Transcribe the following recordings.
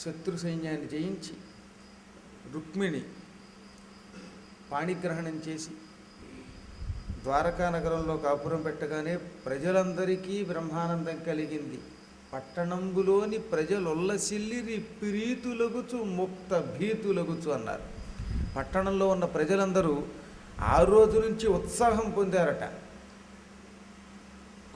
శత్రు సైన్యాన్ని జయించి రుక్మిణి పాణిగ్రహణం చేసి ద్వారకా నగరంలో కాపురం పెట్టగానే ప్రజలందరికీ బ్రహ్మానందం కలిగింది. పట్టణంబులోని ప్రజలొల్లసిల్లిరి ప్రీతులగుచు ముక్త భీతులగుచు అన్నారు. పట్టణంలో ఉన్న ప్రజలందరూ ఆ రోజు నుంచి ఉత్సాహం పొందారట.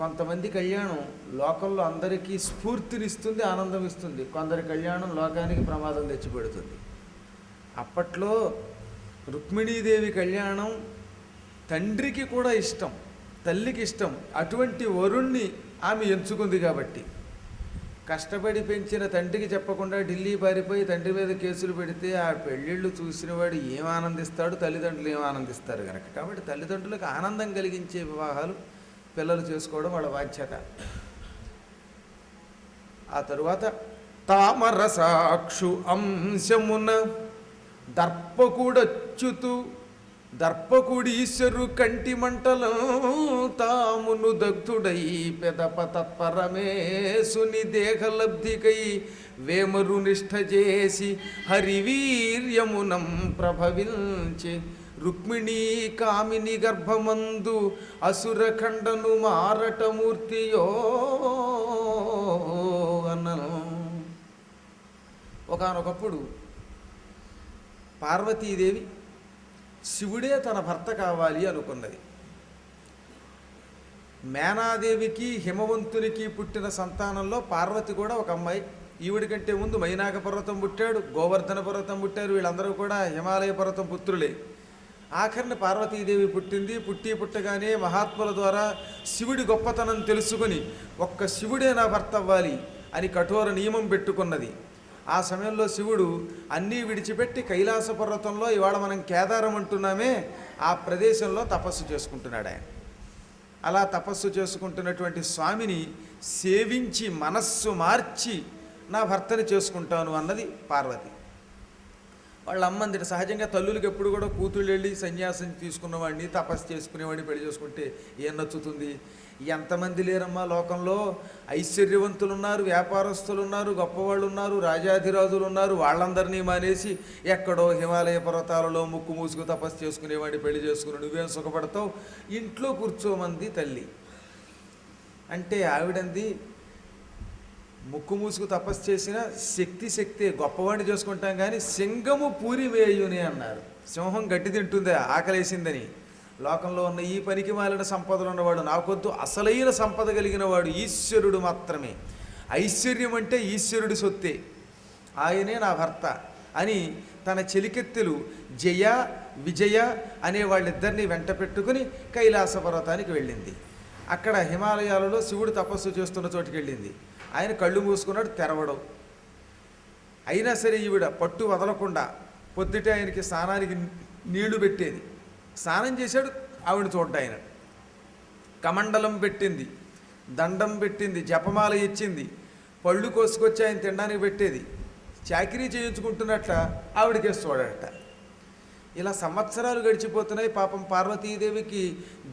కొంతమంది కళ్యాణం లోకంలో అందరికీ స్ఫూర్తినిస్తుంది, ఆనందం ఇస్తుంది. కొందరి కళ్యాణం లోకానికి ప్రమాదం తెచ్చిపెడుతుంది. అప్పట్లో రుక్మిణీదేవి కళ్యాణం తండ్రికి కూడా ఇష్టం, తల్లికి ఇష్టం. అటువంటి వరుణ్ణి ఆమె ఎంచుకుంది కాబట్టి కష్టపడి పెంచిన తండ్రికి చెప్పకుండా ఢిల్లీ పారిపోయి తండ్రి మీద కేసులు పెడితే ఆ పెళ్ళిళ్ళు చూసినవాడు ఏం ఆనందిస్తాడు, తల్లిదండ్రులు ఏం ఆనందిస్తారు కనుక. కాబట్టి తల్లిదండ్రులకు ఆనందం కలిగించే వివాహాలు పిల్లలు చేసుకోవడం వాళ్ళ బాధ్యత. ఆ తరువాత తామరసాక్షు అంశమున దర్పకుడచ్యుతు దర్పకుడి ఈశ్వరు కంటి మంటలు తామును దగ్ధుడై పెదప తత్పరమేశుని దేహలబ్ధికై వేమరు నిష్ఠ చేసి హరివీర్యమునం ప్రభవించి రుక్మిణీ కామిని గర్భమందు అసురఖండను మారటమూర్తియో అన్నను. ఒకానొకప్పుడు పార్వతీదేవి శివుడే తన భర్త కావాలి అనుకున్నది. మేనాదేవికి హిమవంతునికి పుట్టిన సంతానంలో పార్వతి కూడా ఒక అమ్మాయి. ఈవిడి కంటే ముందు మైనాక పర్వతం పుట్టాడు, గోవర్ధన పర్వతం పుట్టారు. వీళ్ళందరూ కూడా హిమాలయ పర్వతం పుత్రులే. ఆఖరిని పార్వతీదేవి పుట్టింది. పుట్టగానే మహాత్ముల ద్వారా శివుడి గొప్పతనం తెలుసుకుని ఒక్క శివుడే నా భర్త అవ్వాలి అని కఠోర నియమం పెట్టుకున్నది. ఆ సమయంలో శివుడు అన్నీ విడిచిపెట్టి కైలాస పర్వతంలో, ఇవాళ మనం కేదారం అంటున్నామే, ఆ ప్రదేశంలో తపస్సు చేసుకుంటున్నాడు ఆయన. అలా తపస్సు చేసుకుంటున్నటువంటి స్వామిని సేవించి మనస్సు మార్చి నా భర్తని చేసుకుంటాను అన్నది పార్వతి. వాళ్ళ అమ్మందిటి సహజంగా తల్లులకి ఎప్పుడు కూడా కూతుళ్ళు వెళ్ళి సన్యాసం తీసుకున్నవాడిని తపస్సు చేసుకునేవాడిని పెళ్లి చేసుకుంటే ఏం నచ్చుతుంది? ఎంతమంది లేరమ్మా లోకంలో. ఐశ్వర్యవంతులు ఉన్నారు, వ్యాపారస్తులు ఉన్నారు, గొప్పవాళ్ళు ఉన్నారు, రాజాధిరాజులు ఉన్నారు. వాళ్ళందరినీ మానేసి ఎక్కడో హిమాలయ పర్వతాలలో ముక్కు మూసుకు తపస్సు చేసుకునేవాడిని పెళ్లి చేసుకుని నువ్వేం సుఖపడతావు, ఇంట్లో కూర్చోమంది తల్లి. అంటే ఆవిడంది ముక్కు మూసుకు తపస్సు చేసిన శక్తి గొప్పవాడిని చేసుకుంటాం కానీ సింగము పూరి వేయుని అన్నారు. సింహం గడ్డి తింటుందే ఆకలేసిందని. లోకంలో ఉన్న ఈ పనికి మాలిన సంపదలు ఉన్నవాడు నాకొద్దు, అసలైన సంపద కలిగిన వాడు ఈశ్వరుడు మాత్రమే. ఐశ్వర్యం అంటే ఈశ్వరుడి సొత్తే, ఆయనే నా భర్త అని తన చెలికెత్తెలు జయ విజయ అనే వాళ్ళిద్దరినీ వెంట పెట్టుకుని కైలాస పర్వతానికి వెళ్ళింది. అక్కడ హిమాలయాలలో శివుడు తపస్సు చేస్తున్న చోటుకి వెళ్ళింది. ఆయన కళ్ళు మూసుకున్నాడు, తెరవడం. అయినా సరే ఈవిడ పట్టు వదలకుండా పొద్దుటే ఆయనకి స్నానానికి నీళ్లు పెట్టేది. స్నానం చేశాడు, ఆవిడ చూడ్డా. ఆయన కమండలం పెట్టింది, దండం పెట్టింది, జపమాల ఇచ్చింది, పళ్ళు కోసుకొచ్చి ఆయన తినడానికి పెట్టేది. చాకరీ చేయించుకుంటున్నట్ల ఆవిడకేసి చూడట. ఇలా సంవత్సరాలు గడిచిపోతున్నాయి. పాపం పార్వతీదేవికి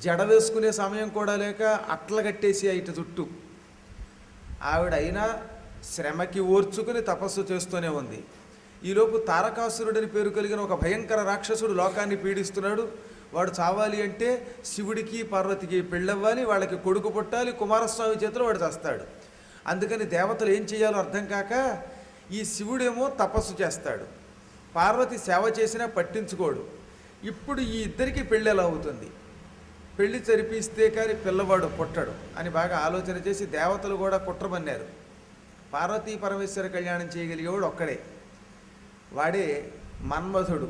జడ వేసుకునే సమయం కూడా లేక అట్ల కట్టేసి ఇటు చుట్టూ. ఆవిడ అయినా శ్రమకి ఓర్చుకుని తపస్సు చేస్తూనే ఉంది. ఈలోపు తారకాసురుడని పేరు కలిగిన ఒక భయంకర రాక్షసుడు లోకాన్ని పీడిస్తున్నాడు. వాడు చావాలి అంటే శివుడికి పార్వతికి పెళ్ళవ్వాలి, వాళ్ళకి కొడుకు పుట్టాలి, కుమారస్వామి చేతిలో వాడు చేస్తాడు. అందుకని దేవతలు ఏం చేయాలో అర్థం కాక ఈ శివుడేమో తపస్సు చేస్తాడు, పార్వతి సేవ చేసినా పట్టించుకోడు. ఇప్పుడు ఈ ఇద్దరికి పెళ్ళి ఎలా అవుతుంది? పెళ్లి జరిపిస్తే కానీ పిల్లవాడు పుట్టడు అని బాగా ఆలోచన చేసి దేవతలు కూడా కుట్రమన్నారు. పార్వతీ పరమేశ్వర కళ్యాణం చేయగలిగేవాడు ఒక్కడే, వాడే మన్మధుడు.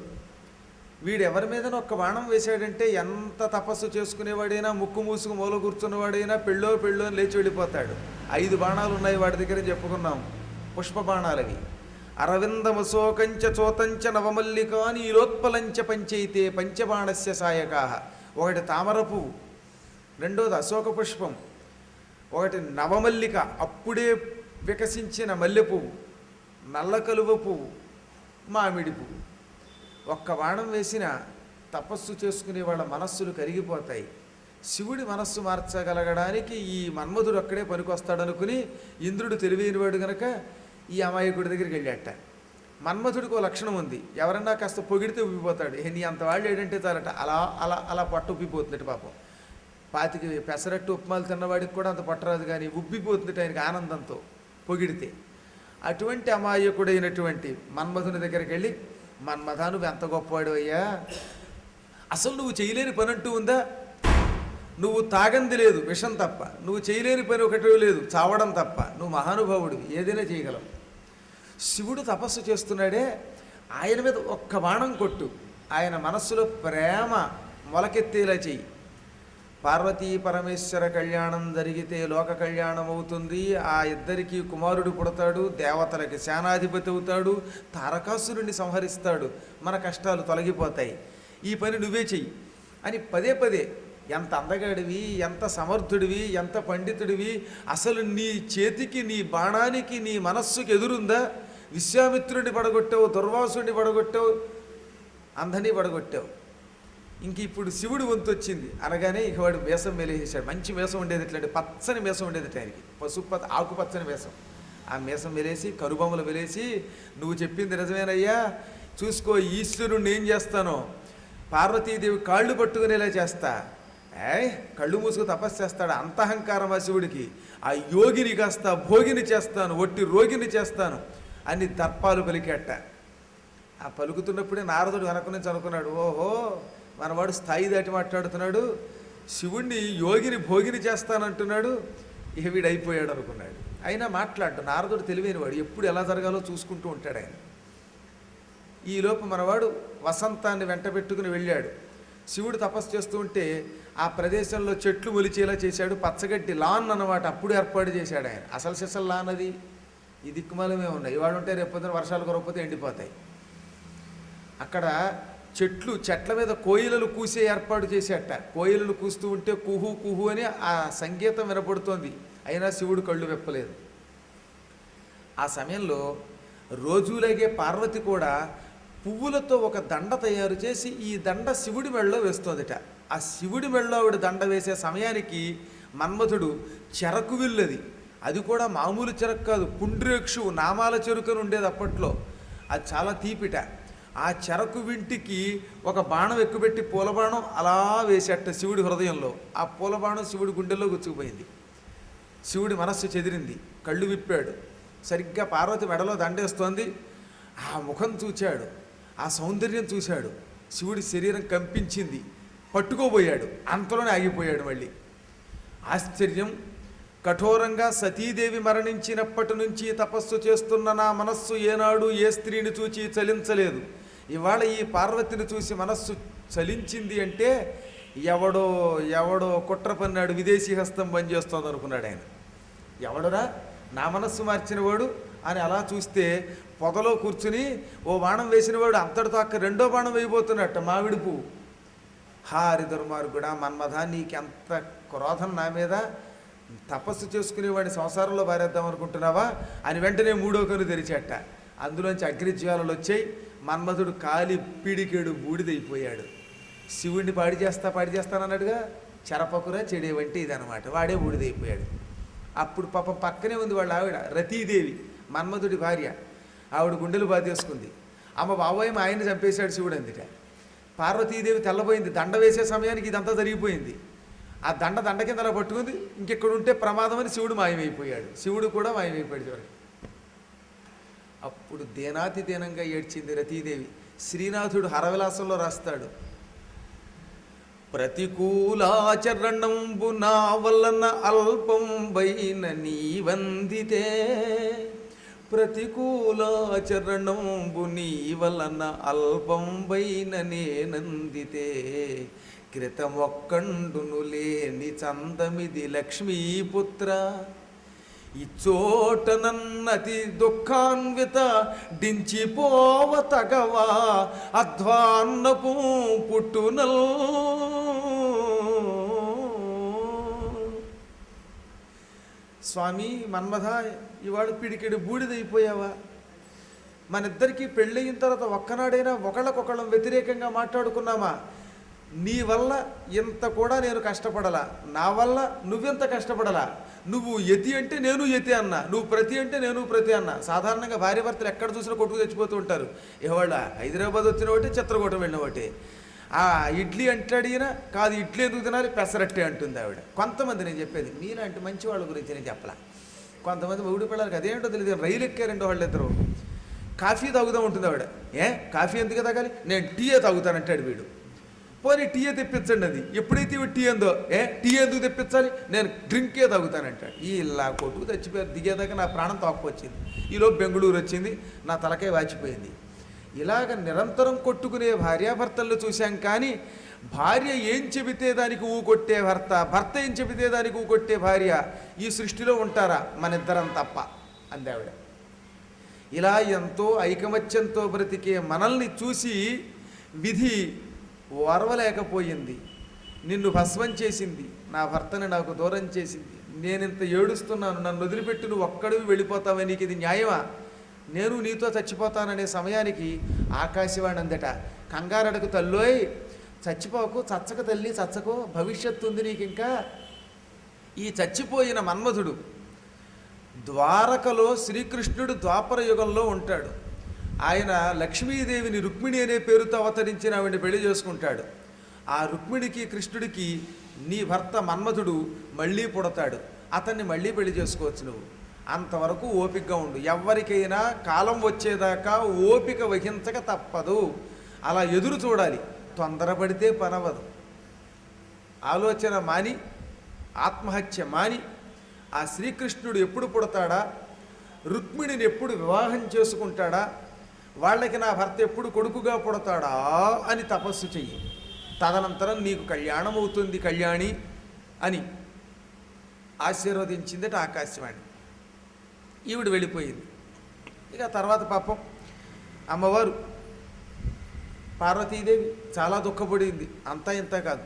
వీడు ఎవరి మీద ఒక్క బాణం వేశాడంటే ఎంత తపస్సు చేసుకునేవాడైనా, ముక్కు మూసుకు మూల కూర్చున్నవాడైనా పెళ్ళో అని లేచి వెళ్ళిపోతాడు. 5 బాణాలు ఉన్నాయి వాడి దగ్గర చెప్పుకున్నాం, పుష్ప బాణాలవి. అరవిందమశోకంచ చోతంచ నవమల్లికాని ఈలోత్పలంచ పంచైతే పంచబాణస్య సాయకాహ. ఒకటి తామర పువ్వు, రెండోది అశోక పుష్పం, ఒకటి నవమల్లిక అప్పుడే వికసించిన మల్లె పువ్వు, నల్ల కలువ పువ్వు, మామిడి పువ్వు. ఒక్క బాణం వేసిన తపస్సు చేసుకునే వాళ్ళ మనస్సులు కరిగిపోతాయి. శివుడి మనస్సు మార్చగలగడానికి ఈ మన్మధుడు అక్కడే పనికొస్తాడనుకుని ఇంద్రుడు తెలివైనవాడు గనక ఈ అమాయకుడి దగ్గరికి వెళ్ళాట. మన్మథుడికి ఓ లక్షణం ఉంది, ఎవరన్నా కాస్త పొగిడితే ఉబ్బిపోతాడు. నీ అంత వాళ్ళు ఏంటంటే చాలట అలా అలా అలా పట్టు ఉబ్బిపోతుందట పాపం. పాతికి పెసరట్టు ఉప్మాలు తిన్నవాడికి కూడా అంత పట్టరాదు, కానీ ఉబ్బిపోతుందట ఆయనకి ఆనందంతో పొగిడితే. అటువంటి అమాయకుడైనటువంటి మన్మథుని దగ్గరికి వెళ్ళి, మన్మథ నువ్వు ఎంత గొప్పవాడు అయ్యా, అసలు నువ్వు చేయలేని పని అంటూ ఉందా? నువ్వు తాగంది లేదు విషం తప్ప, నువ్వు చేయలేని పని ఒకటి లేదు చావడం తప్ప, నువ్వు మహానుభావుడివి, ఏదైనా చేయగలవు. శివుడు తపస్సు చేస్తున్నాడే, ఆయన మీద ఒక్క బాణం కొట్టు, ఆయన మనస్సులో ప్రేమ మొలకెత్తేలా చెయ్యి. పార్వతీ పరమేశ్వర కళ్యాణం జరిగితే లోక కళ్యాణం అవుతుంది. ఆ ఇద్దరికి కుమారుడు పుడతాడు, దేవతలకి సేనాధిపతి అవుతాడు, తారకాసురుణ్ణి సంహరిస్తాడు, మన కష్టాలు తొలగిపోతాయి, ఈ పని నువ్వే చెయ్యి అని పదే పదే. ఎంత అందగాడివి, ఎంత సమర్థుడివి, ఎంత పండితుడివి, అసలు నీ చేతికి, నీ బాణానికి, నీ మనస్సుకి ఎదురుందా? విశ్వామిత్రుడిని పడగొట్టావు, దుర్వాసుడిని పడగొట్టావు, అందరినీ పడగొట్టావు. ఇంక ఇప్పుడు శివుడు వంతు వచ్చింది అనగానే ఇక వాడు వేషం మెలేసాడు. మంచి వేషం ఉండేది, ఇట్లాంటి పచ్చని వేషం ఉండేది ఆయనకి, పసుపు ఆకుపచ్చని వేషం. ఆ వేషం మెలేసి, కరుబొమ్మలు మెలేసి, నువ్వు చెప్పింది నిజమేనయ్యా, చూసుకో ఈశ్వరుణ్ణి ఏం చేస్తానో, పార్వతీదేవి కాళ్ళు పట్టుకునేలా చేస్తా. కళ్ళు మూసుకు తపస్సు చేస్తాడు, అంతహంకారం ఆ శివుడికి. ఆ యోగిని కాస్త భోగిని చేస్తాను, ఒట్టి రోగిని చేస్తాను అని దర్పాలు పలికేట. ఆ పలుకుతున్నప్పుడే నారదుడు వెనక నుంచి అనుకున్నాడు, ఓహో మనవాడు స్థాయి దాటి మాట్లాడుతున్నాడు, శివుణ్ణి యోగిని భోగిని చేస్తానంటున్నాడు, ఇక వీడు అయిపోయాడు అనుకున్నాడు. అయినా మాట్లాడు, నారదుడు తెలివైనవాడు, ఎప్పుడు ఎలా జరగాలో చూసుకుంటూ ఉంటాడు ఆయన. ఈలోపు మనవాడు వసంతాన్ని వెంట పెట్టుకుని వెళ్ళాడు. శివుడు తపస్సు చేస్తూ ఉంటే ఆ ప్రదేశంలో చెట్లు మొలిచేలా చేశాడు, పచ్చగడ్డి లాన్ అన్నమాట అప్పుడు ఏర్పాటు చేశాడు ఆయన. అసలు సిసలు లాన్ అది, ఈ దిక్కుమాలమే ఉన్నాయి, ఇవాళ ఉంటే రేపొద్దున వర్షాలు కురవకపోతే ఎండిపోతాయి. అక్కడ చెట్ల మీద కోయిలలు కూసే ఏర్పాటు చేసేట. కోయిలలు కూస్తూ ఉంటే కుహు కుహు అని ఆ సంగీతం వినపడుతోంది, అయినా శివుడు కళ్ళు విప్పలేదు. ఆ సమయంలో రోజులాగే పార్వతి కూడా పువ్వులతో ఒక దండ తయారు చేసి ఈ దండ శివుడి మెడలో వేస్తోందిట. ఆ శివుడి మెడలో ఆవిడ దండ వేసే సమయానికి మన్మథుడు చెరకు విల్లది, అది కూడా మామూలు చెరకు కాదు, పుండ్రేక్షు నామాల చెరుకని ఉండేది అప్పట్లో, అది చాలా తీపిట. ఆ చెరకు వింటికి ఒక బాణం ఎక్కుపెట్టి పూలబాణం అలా వేసేట శివుడి హృదయంలో. ఆ పూలబాణం శివుడి గుండెల్లో గుచ్చుకుపోయింది. శివుడి మనస్సు చెదిరింది, కళ్ళు విప్పాడు. సరిగ్గా పార్వతి మెడలో దండేస్తోంది. ఆ ముఖం చూచాడు, ఆ సౌందర్యం చూశాడు, శివుడి శరీరం కంపించింది, పట్టుకోబోయాడు, అంతలోనే ఆగిపోయాడు. మళ్ళీ ఆశ్చర్యం, కఠోరంగా సతీదేవి మరణించినప్పటి నుంచి తపస్సు చేస్తున్న నా మనస్సు ఏనాడు ఏ స్త్రీని చూచి చలించలేదు. ఇవాళ ఈ పార్వతిని చూసి మనస్సు చలించింది అంటే ఎవడో ఎవడో కుట్ర పన్నాడు, విదేశీ హస్తం పనిచేస్తోంది అనుకున్నాడు ఆయన. ఎవడరా నా మనస్సు మార్చినవాడు అని అలా చూస్తే పొదలో కూర్చుని ఓ బాణం వేసినవాడు అంతటితో అక్క రెండో బాణం వేయబోతున్నట్ట, మామిడి పువ్వు. హారి దుర్మార్గుడా మన్మథ, నీకెంత క్రోధం నా మీద, తపస్సు చేసుకునేవాడిని సంసారంలో పారేద్దాం అనుకుంటున్నావా అని వెంటనే మూడో కను తెరిచేట. అందులోంచి అగ్నిజ్వాలలు వచ్చాయి. మన్మథుడు కాలి పిడికెడు బూడిదైపోయాడు. శివుడిని పాడి చేస్తానన్నట్టుగా చెరపకురా చెడేవంటే ఇదనమాట, వాడే బూడిదైపోయాడు. అప్పుడు పాపం పక్కనే ఉంది వాళ్ళ ఆవిడ రతీదేవి, మన్మథుడి భార్య. ఆవిడ గుండెలు బాధేసుకుంది. అమ్మ బాబోయ్ మా ఆయన్ని చంపేశాడు శివుడు అందుట. పార్వతీదేవి తెల్లబోయింది. దండ వేసే సమయానికి ఇదంతా జరిగిపోయింది. ఆ దండ కింద అలా పట్టుకుంది, ఇంకెక్కడ ఉంటే ప్రమాదం అని శివుడు మాయమైపోయాడు. శివుడు కూడా మాయమైపోయాడు చివరికి. అప్పుడు దేనాతి దీనంగా ఏడ్చింది రతీదేవి. శ్రీనాథుడు హరవిలాసంలో రాస్తాడు, ప్రతికూలాచరణంబు నా వలన అల్పం వైన నీ వందితే, ప్రతికూలాచరణంబు నీ వలన అల్పం వైన నేనందితే, క్రితమొక్కండును లేని చందమిది లక్ష్మీపుత్ర, ఇచ్చోట నన్నతి దుఃఖాన్విత డించిపోవ తగవా అధ్వాన్నపు పుట్టునల్. స్వామి మన్మథ, ఇవాళ పిడికెడు బూడిదైపోయావా? మనిద్దరికీ పెళ్ళయిన తర్వాత ఒక్కనాడైనా ఒకళ్ళకొకళ్ళం వ్యతిరేకంగా మాట్లాడుకున్నామా? నీ వల్ల ఇంత కూడా నేను కష్టపడలా, నా వల్ల నువ్వెంత కష్టపడలా. నువ్వు యతి అంటే నేను యతి అన్నా, నువ్వు ప్రతి అంటే నేను ప్రతి అన్నా. సాధారణంగా భార్య భర్తలు ఎక్కడ చూసినా కొట్టుకు తెచ్చిపోతూ ఉంటారు. ఇవాళ హైదరాబాద్ వచ్చిన ఒకటి, చిత్రకూటం వెళ్ళిన ఒకటి. ఆ ఇడ్లీ అంటాడినా కాదు, ఇడ్లీ ఎందుకు తినాలి, పెసరట్టే అంటుంది ఆవిడ. కొంతమంది, నేను చెప్పేది మీలాంటి మంచి వాళ్ళ గురించి నేను చెప్పలా. కొంతమంది మొగుడు పిల్లలకి అదేంటో తెలియదు, రైలు ఎక్కారండి వాళ్ళిద్దరు. కాఫీ తాగుతూ ఉంటుంది ఆవిడ. కాఫీ ఎందుకు తాగాలి, నేను టీయే తాగుతానంటాడు వీడు. పోనీ టీయే తెప్పించండి, అది ఎప్పుడైతే ఇవి టీ అందో, టీ ఎందుకు తెప్పించాలి, నేను డ్రింకే తాగుతానంటాడు. ఇలా కొట్టుకు తెచ్చిపోయారు. దిగేదాకా నా ప్రాణం తోక్కొచ్చింది. ఈలోపు బెంగళూరు వచ్చింది, నా తలకే వాచిపోయింది. ఇలాగ నిరంతరం కొట్టుకునే భార్యాభర్తలను చూశాం. కానీ భార్య ఏం చెబితే దానికి ఊకొట్టే భర్త, భర్త ఏం చెబితే దానికి ఊకొట్టే భార్య ఈ సృష్టిలో ఉంటారా, మన ఇద్దరం తప్ప అంది ఆవిడ. ఇలా ఎంతో ఐకమత్యంతో బ్రతికే మనల్ని చూసి విధి ఓర్వలేకపోయింది. నిన్ను భస్మం చేసింది, నా భర్తని నాకు దూరం చేసింది. నేనింత ఏడుస్తున్నాను, నన్ను వదిలిపెట్టి నువ్వు ఒక్కడివి వెళ్ళిపోతావే, నీకు ఇది న్యాయమా, నేను నీతో చచ్చిపోతాననే సమయానికి ఆకాశవాణి అందట, కంగారడకు తల్లోయ్, చచ్చిపోకు, చచ్చక తల్లి చచ్చకో, భవిష్యత్తు ఉంది నీకు ఇంకా. ఈ చచ్చిపోయిన మన్మధుడు ద్వారకలో శ్రీకృష్ణుడు ద్వాపర యుగంలో ఉంటాడు. ఆయన లక్ష్మీదేవిని రుక్మిణి అనే పేరుతో అవతరించిన ఆవిడని పెళ్లి చేసుకుంటాడు. ఆ రుక్మిణికి కృష్ణుడికి నీ భర్త మన్మధుడు మళ్ళీ పుడతాడు, అతన్ని మళ్ళీ పెళ్లి చేసుకోవచ్చు నువ్వు. అంతవరకు ఓపికగా ఉండు. ఎవరికైనా కాలం వచ్చేదాకా ఓపిక వహించక తప్పదు. అలా ఎదురు చూడాలి, తొందరపడితే పనవదు. ఆలోచన మాని, ఆత్మహత్య మాని, ఆ శ్రీకృష్ణుడు ఎప్పుడు పుడతాడా, రుక్మిణిని ఎప్పుడు వివాహం చేసుకుంటాడా, వాళ్ళకి నా భర్త ఎప్పుడు కొడుకుగా పుడతాడా అని తపస్సు చెయ్యి. తదనంతరం నీకు కళ్యాణం అవుతుంది కళ్యాణి అని ఆశీర్వదించిందట ఆకాశవాణి. ఈవిడ వెళ్ళిపోయింది. ఇక తర్వాత పాపం అమ్మవారు పార్వతీదేవి చాలా దుఃఖపడింది. అంతా ఇంత కాదు,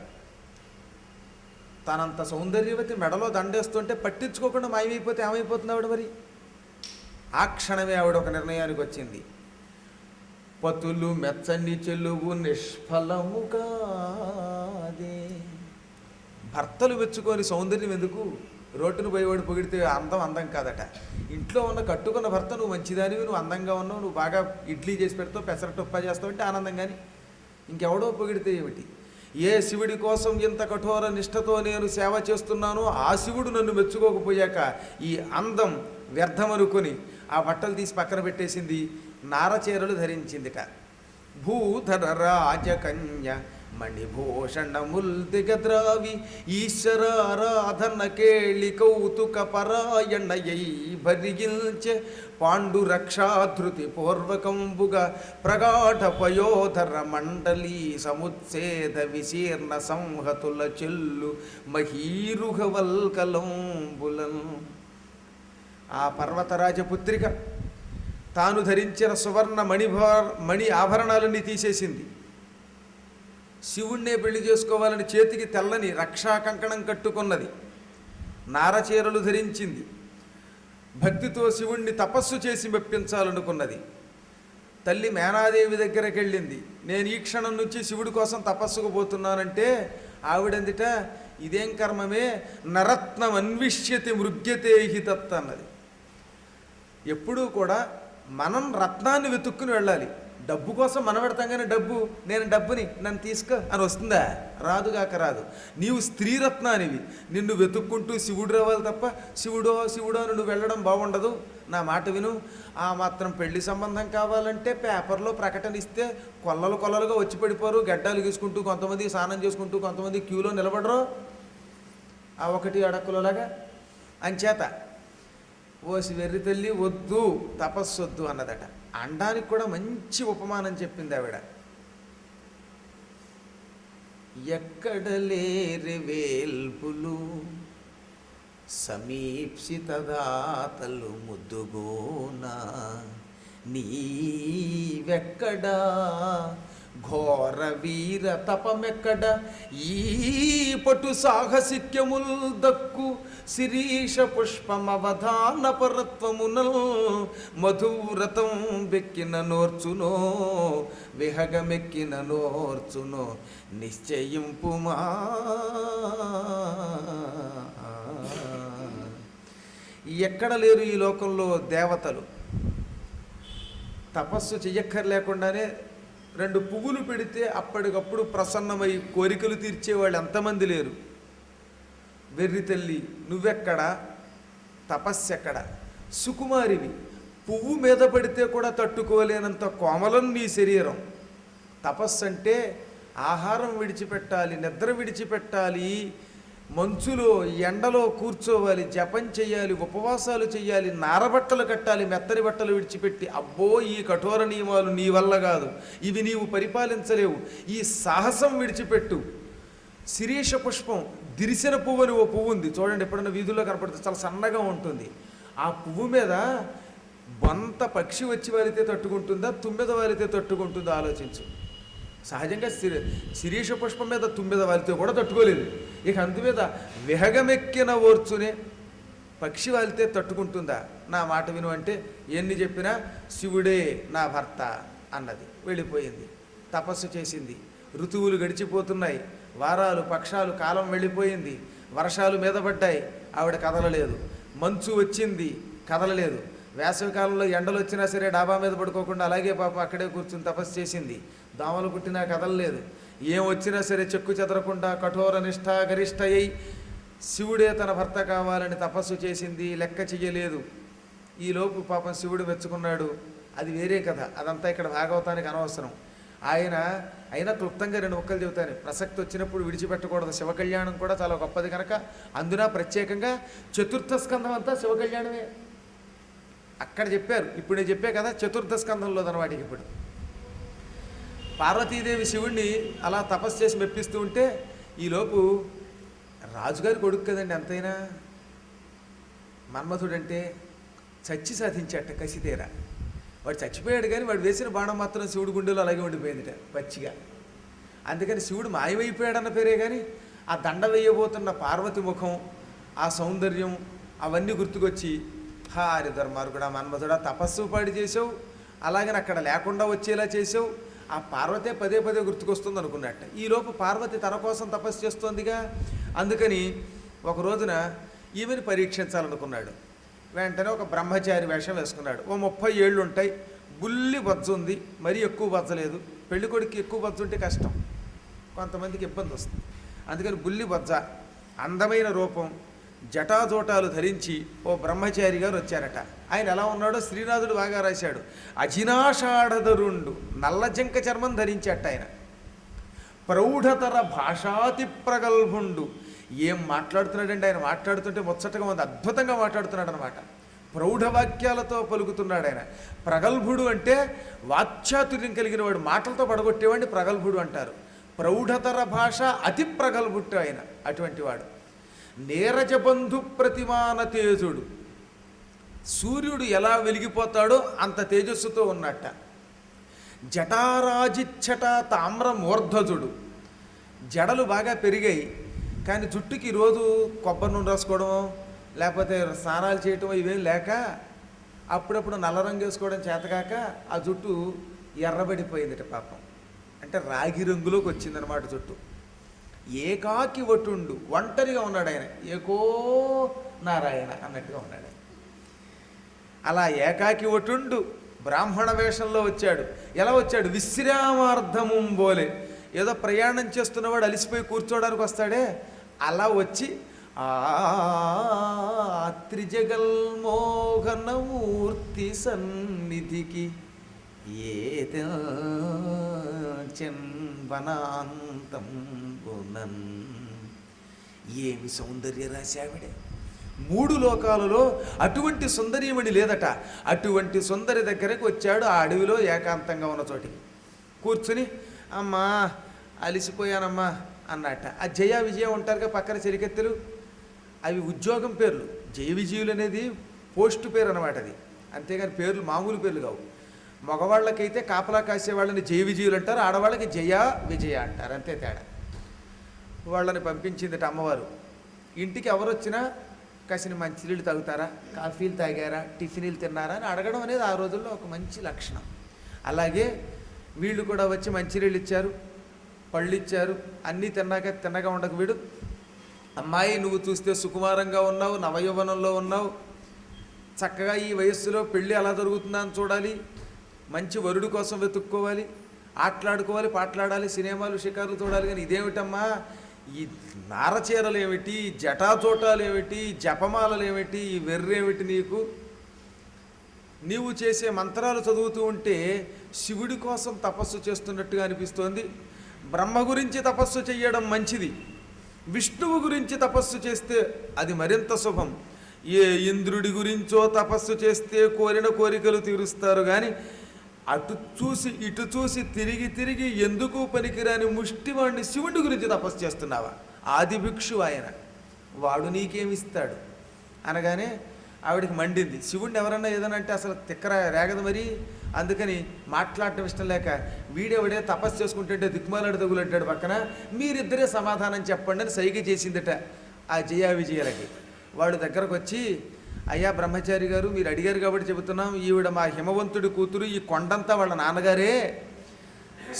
తనంత సౌందర్యవతి మెడలో దండేస్తుంటే పట్టించుకోకుండా మాయమైపోతే ఏమైపోతుంది ఆవిడ మరి. ఆ క్షణమే ఆవిడ ఒక నిర్ణయానికి వచ్చింది. పతులు మెచ్చని చెలువు నిష్ఫలముగాదే. భర్తలు మెచ్చుకొని సౌందర్యం ఎందుకు, రోడ్డును పోయేవాడు పొగిడితే అందం అందం కాదట. ఇంట్లో ఉన్న కట్టుకున్న భర్త నువ్వు మంచిదానివి, నువ్వు అందంగా ఉన్నావు, నువ్వు బాగా ఇడ్లీ చేసి పెడతావు, పెసరట్టుప్ప చేస్తావు అంటే ఆనందం. కానీ ఇంకెవడో పొగిడితే ఏమిటి. ఏ శివుడి కోసం ఇంత కఠోర నిష్ఠతో నేను సేవ చేస్తున్నానో ఆ శివుడు నన్ను మెచ్చుకోకపోయాక ఈ అందం వ్యర్థమనుకొని ఆ బట్టలు తీసి పక్కన పెట్టేసింది. నారచీరలు ధరించిందిట. భూధర రాజకన్య మణిభూషణముల్ దిగద్రావి ఈశ్వరారాధన కేళి కౌతుక పరాయణయై భరిగిల్చె పాండురక్షాధృతి పూర్వకంబుగా ప్రగాఢ పయోధర మండలీ సముచ్ఛేద విశీర్ణ సంహతుల చెల్లు మహీరుహవల్కలంబులం. ఆ పర్వతరాజపుత్రిక తాను ధరించిన సువర్ణ మణి ఆభరణాలన్నీ తీసేసింది. శివుణ్ణే పెళ్లి చేసుకోవాలని చేతికి తెల్లని రక్షా కంకణం కట్టుకున్నది. నారచీరలు ధరించింది. భక్తితో శివుణ్ణి తపస్సు చేసి మెప్పించాలనుకున్నది. తల్లి మేనాదేవి దగ్గరికి వెళ్ళింది. నేను ఈ క్షణం నుంచి శివుడి కోసం తపస్సుకు పోతున్నానంటే ఆవిడందిట, ఇదేం కర్మమే, నరత్నం అన్విష్యతి మృగ్యతే హితత్ అన్నది. ఎప్పుడూ కూడా మనం రత్నాన్ని వెతుక్కుని వెళ్ళాలి. డబ్బు కోసం మనం పెడతాం, కానీ డబ్బు నేను డబ్బుని నన్ను తీసుకో అని వస్తుందా, రాదుగాక రాదు. నీవు స్త్రీరత్నానివి, నిన్ను వెతుక్కుంటూ శివుడు రావాలి తప్ప శివుడో శివుడో అని నువ్వు వెళ్ళడం బాగుండదు. నా మాట విను. ఆ మాత్రం పెళ్లి సంబంధం కావాలంటే పేపర్లో ప్రకటన ఇస్తే కొల్లలు కొల్లలుగా వచ్చి పడిపోరు. గడ్డాలు గీసుకుంటూ కొంతమంది స్నానం చేసుకుంటూ కొంతమంది క్యూలో నిలబడరు, ఆ ఒకటి అడక్కులలాగా. అంచేత ఓసి వెర్రి తల్లి వద్దు, తపస్సు వద్దు అన్నదట. అండానికి కూడా మంచి ఉపమానం చెప్పింది ఆవిడ. ఎక్కడ లేరి వేల్పులు సమీప్సితదాతలు ముద్దుగోనా, నీవెక్కడా ఘోర వీర తపమెక్కడ, ఈ పటు సాహసిక్యముల్ దక్కు శిరీష పుష్పమవధాన పరత్వమునల్, మధువ్రతం వెక్కిన నోర్చునో విహగమెక్కిన నోర్చునో నిశ్చయింపుమా. ఎక్కడ లేరు ఈ లోకంలో దేవతలు. తపస్సు చెయ్యక్కర్లేకుండానే 2 పువ్వులు పెడితే అప్పటికప్పుడు ప్రసన్నమై కోరికలు తీర్చేవాళ్ళు ఎంతమంది లేరు. వెర్రి తల్లి నువ్వెక్కడ, తపస్సెక్కడ? సుకుమారివి, పువ్వు మీద పడితే కూడా తట్టుకోలేనంత కోమలం నీ శరీరం. తపస్సు అంటే ఆహారం విడిచిపెట్టాలి, నిద్ర విడిచిపెట్టాలి, మంచులో ఎండలో కూర్చోవాలి, జపం చెయ్యాలి, ఉపవాసాలు చెయ్యాలి, నారబట్టలు కట్టాలి, మెత్తని బట్టలు విడిచిపెట్టి. అబ్బో ఈ కఠోర నియమాలు నీ వల్ల కాదు, ఇవి నీవు పరిపాలించలేవు, ఈ సాహసం విడిచిపెట్టు. శిరీష పుష్పం, దిరిసిన పువ్వు అని ఓ పువ్వు ఉంది చూడండి, ఎప్పుడన్నా వీధుల్లో కనపడుతుంది, చాలా సన్నగా ఉంటుంది. ఆ పువ్వు మీద బొంత పక్షి వచ్చి వాలితే తట్టుకుంటుందా, తుమ్మెద వాలితే తట్టుకుంటుందా ఆలోచించు. సహజంగా శిరీష పుష్పం మీద తుమ్మెద వాలితే కూడా తట్టుకోలేదు, ఇక అందుమీద విహగమెక్కిన ఓర్చునే పక్షి వాలితే తట్టుకుంటుందా? నా మాట విను అంటే ఎన్ని చెప్పినా శివుడే నా భర్త అన్నది. వెళ్ళిపోయింది, తపస్సు చేసింది. ఋతువులు గడిచిపోతున్నాయి, వారాలు పక్షాలు, కాలం వెళ్ళిపోయింది, వర్షాలు మీద పడ్డాయి, ఆవిడ కదలలేదు. మంచు వచ్చింది, కదలలేదు. వేసవికాలంలో ఎండలు వచ్చినా సరే డాబా మీద పడుకోకుండా అలాగే పాప అక్కడే కూర్చుని తపస్సు చేసింది. దోమలు కుట్టినా కదలలేదు. ఏం వచ్చినా సరే చెక్కు చెదరకుండా కఠోర నిష్ఠ గరిష్ట అయి శివుడే తన భర్త కావాలని తపస్సు చేసింది, లెక్క చెయ్యలేదు. ఈలోపు పాపం శివుడు మెచ్చుకున్నాడు. అది వేరే కథ, అదంతా ఇక్కడ భాగవతానికి అనవసరం. అయినా క్లుప్తంగా 2 ముక్కలు చెబుతాను. ప్రసక్తి వచ్చినప్పుడు విడిచిపెట్టకూడదు. శివకళ్యాణం కూడా చాలా గొప్పది కనుక అందున ప్రత్యేకంగా 4వ స్కంధం అంతా శివకళ్యాణమే. అక్కడ చెప్పారు, ఇప్పుడు నేను చెప్పే కదా 4వ స్కంధంలో వాటికి. ఇప్పుడు పార్వతీదేవి శివుణ్ణి అలా తపస్సు చేసి మెప్పిస్తూ ఉంటే ఈలోపు రాజుగారి కొడుకు కదండి ఎంతైనా, మన్మథుడంటే చచ్చి సాధించాట కసితేరా. వాడు చచ్చిపోయాడు కానీ వాడు వేసిన బాణం మాత్రం శివుడి గుండెలో అలాగే ఉండిపోయిందిట పచ్చిగా. అందుకని శివుడు మాయమైపోయాడన్న పేరే కానీ ఆ దండ వేయబోతున్న పార్వతి ముఖం, ఆ సౌందర్యం అవన్నీ గుర్తుకొచ్చి, హారి ధర్మార్గుడా మన్మథుడా, తపస్సు పాడి చేసావు, అలాగని అక్కడ లేకుండా వచ్చేలా చేసావు. ఆ పార్వతే పదే పదే గుర్తుకొస్తుంది అనుకున్నట్ట. ఈలోపు పార్వతి తన కోసం తపస్సు చేస్తోందిగా, అందుకని ఒక రోజున ఈమెను పరీక్షించాలనుకున్నాడు. వెంటనే ఒక బ్రహ్మచారి వేషం వేసుకున్నాడు. ఓ 30 ఏళ్ళు ఉంటాయి, బుల్లి బజ్జ ఉంది, మరీ ఎక్కువ బజ్జలేదు. పెళ్ళికొడికి ఎక్కువ బజ్జ ఉంటే కష్టం, కొంతమందికి ఇబ్బంది వస్తుంది. అందుకని బుల్లి బజ్జ, అందమైన రూపం, జటాజోటాలు ధరించి ఓ బ్రహ్మచారి గారు వచ్చారట. ఆయన ఎలా ఉన్నాడో శ్రీనాథుడు బాగా రాశాడు. అజినాషాఢధరుండు, నల్ల జంక చర్మం ధరించాట ఆయన. ప్రౌఢతర భాషాతి ప్రగల్భుండు, ఏం మాట్లాడుతున్నాడండి ఆయన. మాట్లాడుతుంటే ముచ్చటగా ఉంది, అద్భుతంగా మాట్లాడుతున్నాడు అనమాట. ప్రౌఢవాక్యాలతో పలుకుతున్నాడు ఆయన. ప్రగల్భుడు అంటే వాక్చాతుర్యం కలిగిన వాడు, మాటలతో పడగొట్టేవాడిని ప్రగల్భుడు అంటారు. ప్రౌఢతర భాష అతి ప్రగల్భుట్టు ఆయన అటువంటి వాడు. నీరజబంధు ప్రతిమాన తేజుడు, సూర్యుడు ఎలా వెలిగిపోతాడో అంత తేజస్సుతో ఉన్నట్ట. జటారాజిచ్చట తామ్రమూర్ధజుడు, జడలు బాగా పెరిగాయి కానీ జుట్టుకి రోజు కొబ్బరి నూనె రాసుకోవడమో లేకపోతే స్నానాలు చేయటమో ఇవేం లేక అప్పుడప్పుడు నల్ల రంగు వేసుకోవడం చేతకాక ఆ జుట్టు ఎర్రబడిపోయిందిట పాపం. అంటే రాగి రంగులోకి వచ్చిందనమాట జుట్టు. ఏకాకి ఒట్టుండు, ఒంటరిగా ఉన్నాడు ఆయన, ఏకో నారాయణ అన్నట్టుగా ఉన్నాడు. అలా ఏకాకి ఒట్టుండు బ్రాహ్మణ వేషంలో వచ్చాడు. ఎలా వచ్చాడు? విశ్రామార్థము బోలే, ఏదో ప్రయాణం చేస్తున్నవాడు అలిసిపోయి కూర్చోడానికి వస్తాడే అలా వచ్చి ఆ త్రిజగల్మోహనమూర్తి సన్నిధికి వనాంతం గుణన్. ఏమి సౌందర్య రాశావిడే! 3 లోకాలలో అటువంటి సుందరీమణి లేదట. అటువంటి సుందరి దగ్గరకు వచ్చాడు. ఆ అడవిలో ఏకాంతంగా ఉన్న చోటికి కూర్చుని, అమ్మా అలిసిపోయానమ్మా అన్నట్ట. ఆ జయ విజయ ఉంటారుగా పక్కన చెరికెత్తెలు, అవి ఉద్యోగం పేర్లు. జయ విజయులు అనేది పోస్టు పేరు అనమాట అది, అంతేగాని పేర్లు మామూలు పేర్లు కావు. మగవాళ్ళకైతే కాపలా కాసే వాళ్ళని జయ విజయులు అంటారు, ఆడవాళ్ళకి జయ విజయ అంటారు, అంతే తేడా. వాళ్ళని పంపించిందట అమ్మవారు. ఇంటికి ఎవరు వచ్చినా కాసిన మంచినీళ్ళు తాగుతారా, కాఫీలు తాగారా, టిఫిన్లు తిన్నారా అని అడగడం అనేది ఆ రోజుల్లో ఒక మంచి లక్షణం. అలాగే వీళ్ళు కూడా వచ్చి మంచినీళ్ళు ఇచ్చారు, పళ్ళు ఇచ్చారు. అన్నీ తిన్నగా ఉండక వీడు, అమ్మాయి నువ్వు చూస్తే సుకుమారంగా ఉన్నావు, నవయౌవనంలో ఉన్నావు, చక్కగా ఈ వయస్సులో పెళ్ళి ఎలా జరుగుతుందా అని చూడాలి, మంచి వరుడు కోసం వెతుక్కోవాలి, ఆటలాడుకోవాలి, పాటలాడాలి, సినిమాలు షికారులు చూడాలి. కానీ ఇదేమిటమ్మా, ఈ నారచీరలు ఏమిటి, జటాచోటాలు ఏమిటి, జపమాలలు ఏమిటి, ఈ వెర్రేమిటి నీకు? నీవు చేసే మంత్రాలు చదువుతూ ఉంటే శివుడి కోసం తపస్సు చేస్తున్నట్టుగా అనిపిస్తోంది. బ్రహ్మ గురించి తపస్సు చేయడం మంచిది, విష్ణువు గురించి తపస్సు చేస్తే అది మరింత శుభం. ఏ ఇంద్రుడి గురించో తపస్సు చేస్తే కోరిన కోరికలు తీరుస్తారు, కానీ అటు చూసి ఇటు చూసి తిరిగి తిరిగి ఎందుకు పనికిరాని ముష్టివాడిని శివుడి గురించి తపస్సు చేస్తున్నావా? ఆది భిక్షు ఆయన, వాడు నీకేమిస్తాడు అనగానే ఆవిడికి మండింది. శివుడిని ఎవరన్నా ఏదైనా అంటే అసలు తిక్కర రేగదు మరి. అందుకని మాట్లాడటం ఇష్టం లేక వీడెవడే తపస్సు చేసుకుంటుంటే దిక్కుమాలాడు తగులంటాడు పక్కన, మీరిద్దరే సమాధానం చెప్పండి అని సైగ చేసిందట ఆ జయా విజయాలకి. వాడు దగ్గరకు వచ్చి, అయ్యా బ్రహ్మచారి గారు, మీరు అడిగారు కాబట్టి చెబుతున్నాం, ఈవిడ మా హిమవంతుడి కూతురు, ఈ కొండంతా వాళ్ళ నాన్నగారే.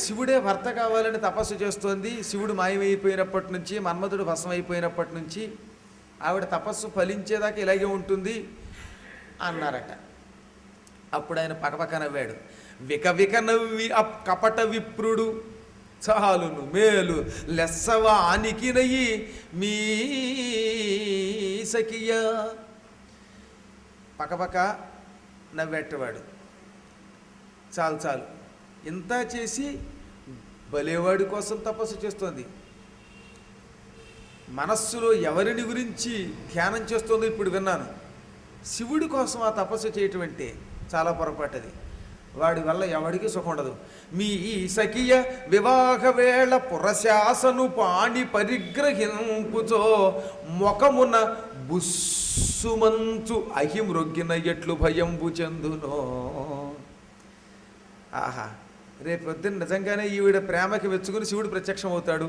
శివుడే భర్త కావాలని తపస్సు చేస్తోంది. శివుడు మాయమైపోయినప్పటి నుంచి, మన్మధుడు భస్మైపోయినప్పటి నుంచి ఆవిడ తపస్సు ఫలించేదాకా ఇలాగే ఉంటుంది అన్నారట. అప్పుడు ఆయన పకపక నవ్వాడు. విక విక నవ్వి కపట విప్రుడు చాలును మేలు లెస్సవా ఆనికినయి మీ సఖియ. పకపక నవ్వేటవాడు. చాలు చాలు, ఇంత చేసి బలేవాడి కోసం తపస్సు చేస్తోంది. మనస్సులో ఎవరిని గురించి ధ్యానం చేస్తుందో ఇప్పుడు విన్నాను. శివుడి కోసం ఆ తపస్సు చేయటం అంటే చాలా పొరపాటది. వాడి వల్ల ఎవడికి సుఖం ఉండదు. మీ సఖియ వివాహ వేళ పురశాసను పాణి పరిగ్రహింపుచో మొకమున బుస్సుమంచు అహిమృగ్గిన ఎట్లు భయంబు చెందునో. ఆహా, రేపొద్దున నిజంగానే ఈవిడ ప్రేమకి మెచ్చుకుని శివుడు ప్రత్యక్షం అవుతాడు.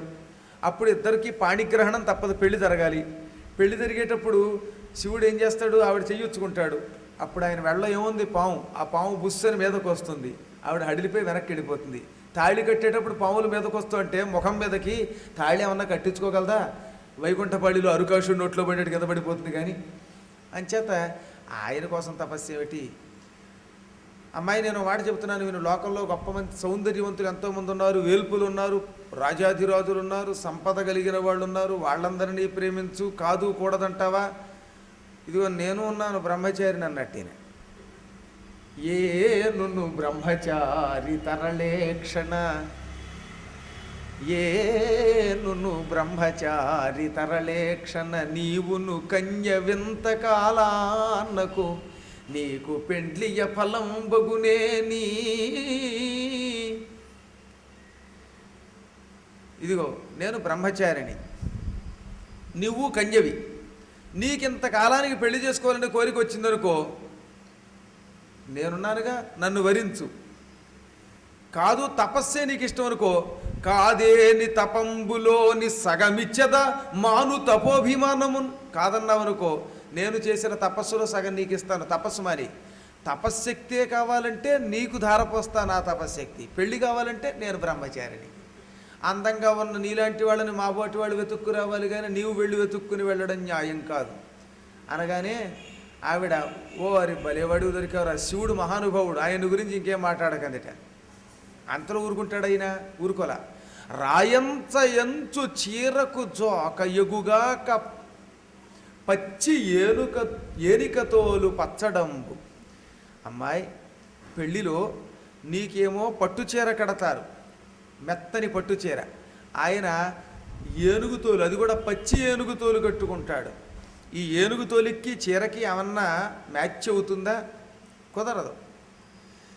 అప్పుడు ఇద్దరికి పాణిగ్రహణం తప్పదు, పెళ్లి జరగాలి. పెళ్లి జరిగేటప్పుడు శివుడు ఏం చేస్తాడు, ఆవిడ చెయ్యొచ్చుకుంటాడు. అప్పుడు ఆయన వెళ్ళ ఏముంది, పాము. ఆ పాము బుస్సని మీదకు వస్తుంది, ఆవిడ హడిలిపోయి వెనక్కి వెళ్ళిపోతుంది. తాళి కట్టేటప్పుడు పాముల మీదకు వస్తూ అంటే ముఖం మీదకి తాళి ఏమన్నా కట్టించుకోగలదా? వైకుంఠపాళిలో అరుకాషుడు నోట్లో పడినట్టు కింద పడిపోతుంది. కానీ అంచేత ఆయన కోసం తపస్సు ఏమిటి? అమ్మాయి, నేను మాట చెబుతున్నాను విను. లోకంలో గొప్ప మంది సౌందర్యవంతులు ఎంతోమంది ఉన్నారు, వేల్పులు ఉన్నారు, రాజాధిరాజులు ఉన్నారు, సంపద కలిగిన వాళ్ళు ఉన్నారు. వాళ్ళందరినీ ప్రేమించు, కాదు కూడదంటావా? ఇదిగో నేను ఉన్నాను బ్రహ్మచారిని అన్నట్టేనే. ఏ నున్ను బ్రహ్మచారి తరళేక్షణ, ఏ నున్ను బ్రహ్మచారి తరళేక్షణ, నీవును కన్య వింత కాలాన్నకు నీకు పెండ్లియ ఫలం బగునే. నీ ఇదిగో నేను బ్రహ్మచారిని, నువ్వు కన్యవి. నీకింతకాలానికి పెళ్లి చేసుకోవాలని కోరిక వచ్చిందనుకో, నేనున్నానుగా, నన్ను వరించు. కాదు తపస్సే నీకు ఇష్టం అనుకో, కాదేని తపంబులోని సగమిచ్చద మాను తపోభిమానమున్. కాదన్నావనుకో, నేను చేసిన తపస్సులో సగం నీకు ఇస్తాను. తపస్సు మరి తపశ్శక్తే కావాలంటే నీకు ధారపోస్తాను ఆ తపశ్శక్తి. పెళ్లి కావాలంటే నేను బ్రహ్మచారిని. అందంగా ఉన్న నీలాంటి వాళ్ళని మా బోటి వాళ్ళు వెతుక్కు రావాలి, కానీ నీవు వెళ్ళి వెతుక్కుని వెళ్ళడం న్యాయం కాదు అనగానే ఆవిడ, ఓ అరి భలేవాడు దొరికారు, శివుడు మహానుభావుడు, ఆయన గురించి ఇంకేం మాట్లాడకందిట. అంతలో ఊరుకుంటాడు ఆయన? ఊరుకోలా. రాయంచ ఎంచు చీరకు జోక ఎగుగాక పచ్చి ఏనికతోలు పచ్చడంబు. అమ్మాయి, పెళ్ళిలో నీకేమో పట్టుచీర కడతారు, మెత్తని పట్టుచీర. ఆయన ఏనుగుతోలు, అది కూడా పచ్చి ఏనుగుతోలు కట్టుకుంటాడు. ఈ ఏనుగుతోలికి చీరకి ఏమన్నా మ్యాచ్ అవుతుందా? కుదరదు.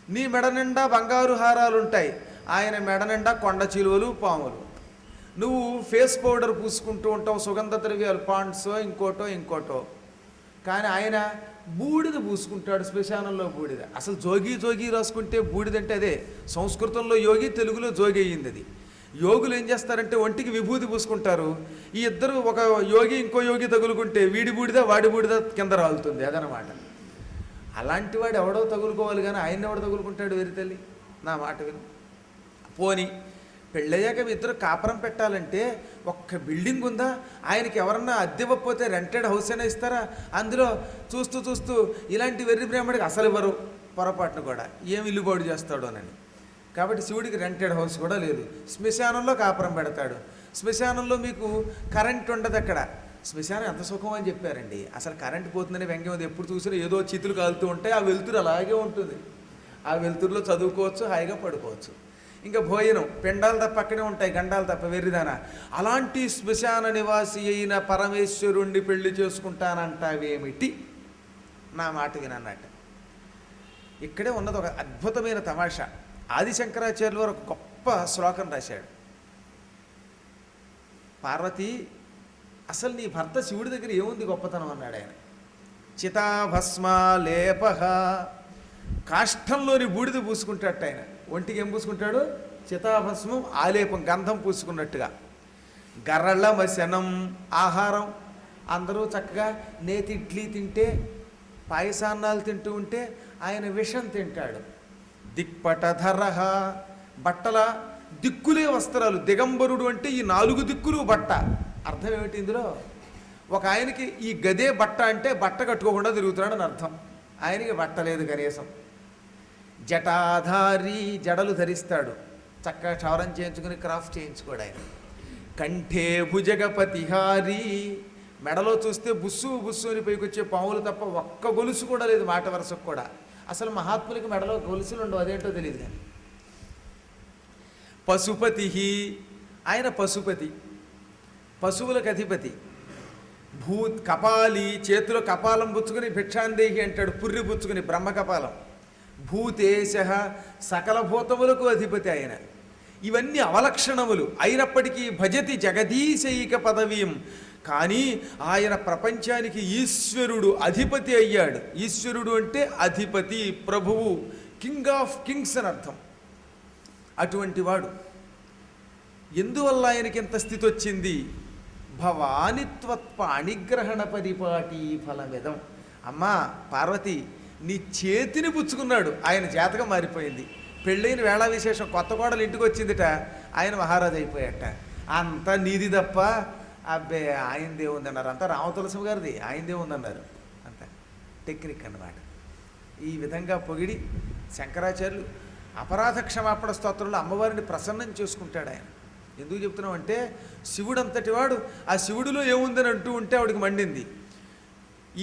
నీ మెడ నిండా బంగారు హారాలు ఉంటాయి, ఆయన మెడ నిండా కొండ చిలువలు పాములు. నువ్వు ఫేస్ పౌడర్ పూసుకుంటూ ఉంటావు, సుగంధ ద్రవ్యాలు, పాండ్సో ఇంకోటో. కానీ ఆయన బూడిద పూసుకుంటాడు, శ్మశానంలో బూడిద. అసలు జోగి రాసుకుంటే బూడిదంటే అదే. సంస్కృతంలో యోగి, తెలుగులో జోగి అయ్యింది అది. యోగులు ఏం చేస్తారంటే ఒంటికి విభూతి పూసుకుంటారు. ఈ ఇద్దరు, ఒక యోగి ఇంకో యోగి తగులుకుంటే వీడి బూడిద వాడి బూడిద కింద రాలుతుంది, అదనమాట. అలాంటి వాడు ఎవడో తగులుకోవాలి, కానీ ఆయన ఎవడో తగులుకుంటాడు? వెరి తల్లి, నా మాట విను. పోని పెళ్ళయ్యాక మీ ఇద్దరు కాపురం పెట్టాలంటే ఒక్క బిల్డింగ్ ఉందా? ఆయనకి ఎవరన్నా అద్దెవ్వకపోతే రెంటెడ్ హౌస్ అయినా ఇస్తారా? అందులో చూస్తూ చూస్తూ ఇలాంటి వెర్రి బ్రాహ్మడికి అసలు ఇవ్వరు, పొరపాటును కూడా ఏం ఇల్లుబాటు చేస్తాడోనని. కాబట్టి శివుడికి రెంటెడ్ హౌస్ కూడా లేదు. శ్మశానంలో కాపురం పెడతాడు. శ్మశానంలో మీకు కరెంట్ ఉండదు అక్కడ. శ్మశానం ఎంత సుఖం అని చెప్పారండి. అసలు కరెంట్ పోతుందని వ్యంగ్యం అది. ఎప్పుడు చూసినా ఏదో చితులు కాలుతూ ఉంటాయి, ఆ వెలుతురు అలాగే ఉంటుంది. ఆ వెలుతురులో చదువుకోవచ్చు, హాయిగా పడుకోవచ్చు. ఇంకా భోజనం పిండాలు తప్ప అక్కడే ఉంటాయి, గండాలు తప్ప, వెర్రిదాన. అలాంటి శ్మశాన నివాసి అయిన పరమేశ్వరుణ్ణి పెళ్లి చేసుకుంటానంటావేమిటి? నా మాట వినన్నట్టు. ఇక్కడే ఉన్నది ఒక అద్భుతమైన తమాషా. ఆదిశంకరాచార్యులు వారు ఒక గొప్ప శ్లోకం రాశాడు. పార్వతి, అసలు నీ భర్త శివుడి దగ్గర ఏముంది గొప్పతనం అన్నాడు ఆయన. చితాభస్మాలేప, కాష్టంలోని బూడిద పూసుకుంటాడట ఆయన. ఒంటికి ఏం పూసుకుంటాడు? చితాభస్మం, ఆలేపం, గంధం పూసుకున్నట్టుగా. గరళమశనం, ఆహారం అందరూ చక్కగా నేతి ఇడ్లీ తింటే, పాయసాన్నాలు తింటూ ఉంటే ఆయన విషం తింటాడు. దిక్పటధర, బట్టల దిక్కులే వస్త్రాలు. దిగంబరుడు అంటే ఈ 4 దిక్కులు బట్ట. అర్థం ఏమిటి ఇందులో? ఒక ఆయనకి ఈ గదే బట్ట అంటే బట్ట కట్టుకోకుండా తిరుగుతున్నాడని అర్థం. ఆయనకి బట్ట లేదు కనీసం. జటాధారి, జడలు ధరిస్తాడు, చక్కగా క్షవరం చేయించుకుని క్రాఫ్ట్ చేయించుకోడు ఆయన. కంఠే భుజగపతిహారి, మెడలో చూస్తే బుస్సు బుస్సు అని పైకొచ్చే పాములు తప్ప ఒక్క గొలుసు కూడా లేదు, మాట వరుసకు కూడా. అసలు మహాత్ములకి మెడలో గొలుసులు ఉండవు, అదేంటో తెలియదు. కానీ పశుపతి, ఆయన పశుపతి, పశువులకు అధిపతి. కపాలి, చేతిలో కపాలం పుచ్చుకుని భిక్షాందేహి అంటాడు, పుర్రి పుచ్చుకుని బ్రహ్మకపాలం. భూతేశ, సకల భూతములకు అధిపతి ఆయన. ఇవన్నీ అవలక్షణములు అయినప్పటికీ భజతి జగదీశైక పదవీం. కానీ ఆయన ప్రపంచానికి ఈశ్వరుడు, అధిపతి అయ్యాడు. ఈశ్వరుడు అంటే అధిపతి, ప్రభువు, కింగ్ ఆఫ్ కింగ్స్ అని అర్థం. అటువంటి వాడు ఎందువల్ల ఆయనకి ఎంత స్థితి వచ్చింది? భవానిత్వత్ప అనిగ్రహణ పరిపాటి ఫలమిదం. అమ్మా పార్వతి, నీ చేతిని పుచ్చుకున్నాడు, ఆయన జాతకం మారిపోయింది. పెళ్ళైన వేళ విశేషం, కొత్త కోడలు ఇంటికి వచ్చిందిట, ఆయన మహారాజు అయిపోయాట. అంతా నీది తప్ప అబ్బే ఆయనదే ఉందన్నారు. అంతా రామతులసి గారిది, ఆయనదే ఉందన్నారు. అంత టెక్నిక్ అన్నమాట. ఈ విధంగా పొగిడి శంకరాచార్యులు అపరాధ క్షమాపణ స్తోత్రంలో అమ్మవారిని ప్రసన్నం చేసుకుంటాడు ఆయన. ఎందుకు చెప్తున్నాం అంటే, శివుడు అంతటి వాడు, ఆ శివుడిలో ఏముందని అంటూ ఉంటే ఆవిడికి మండింది.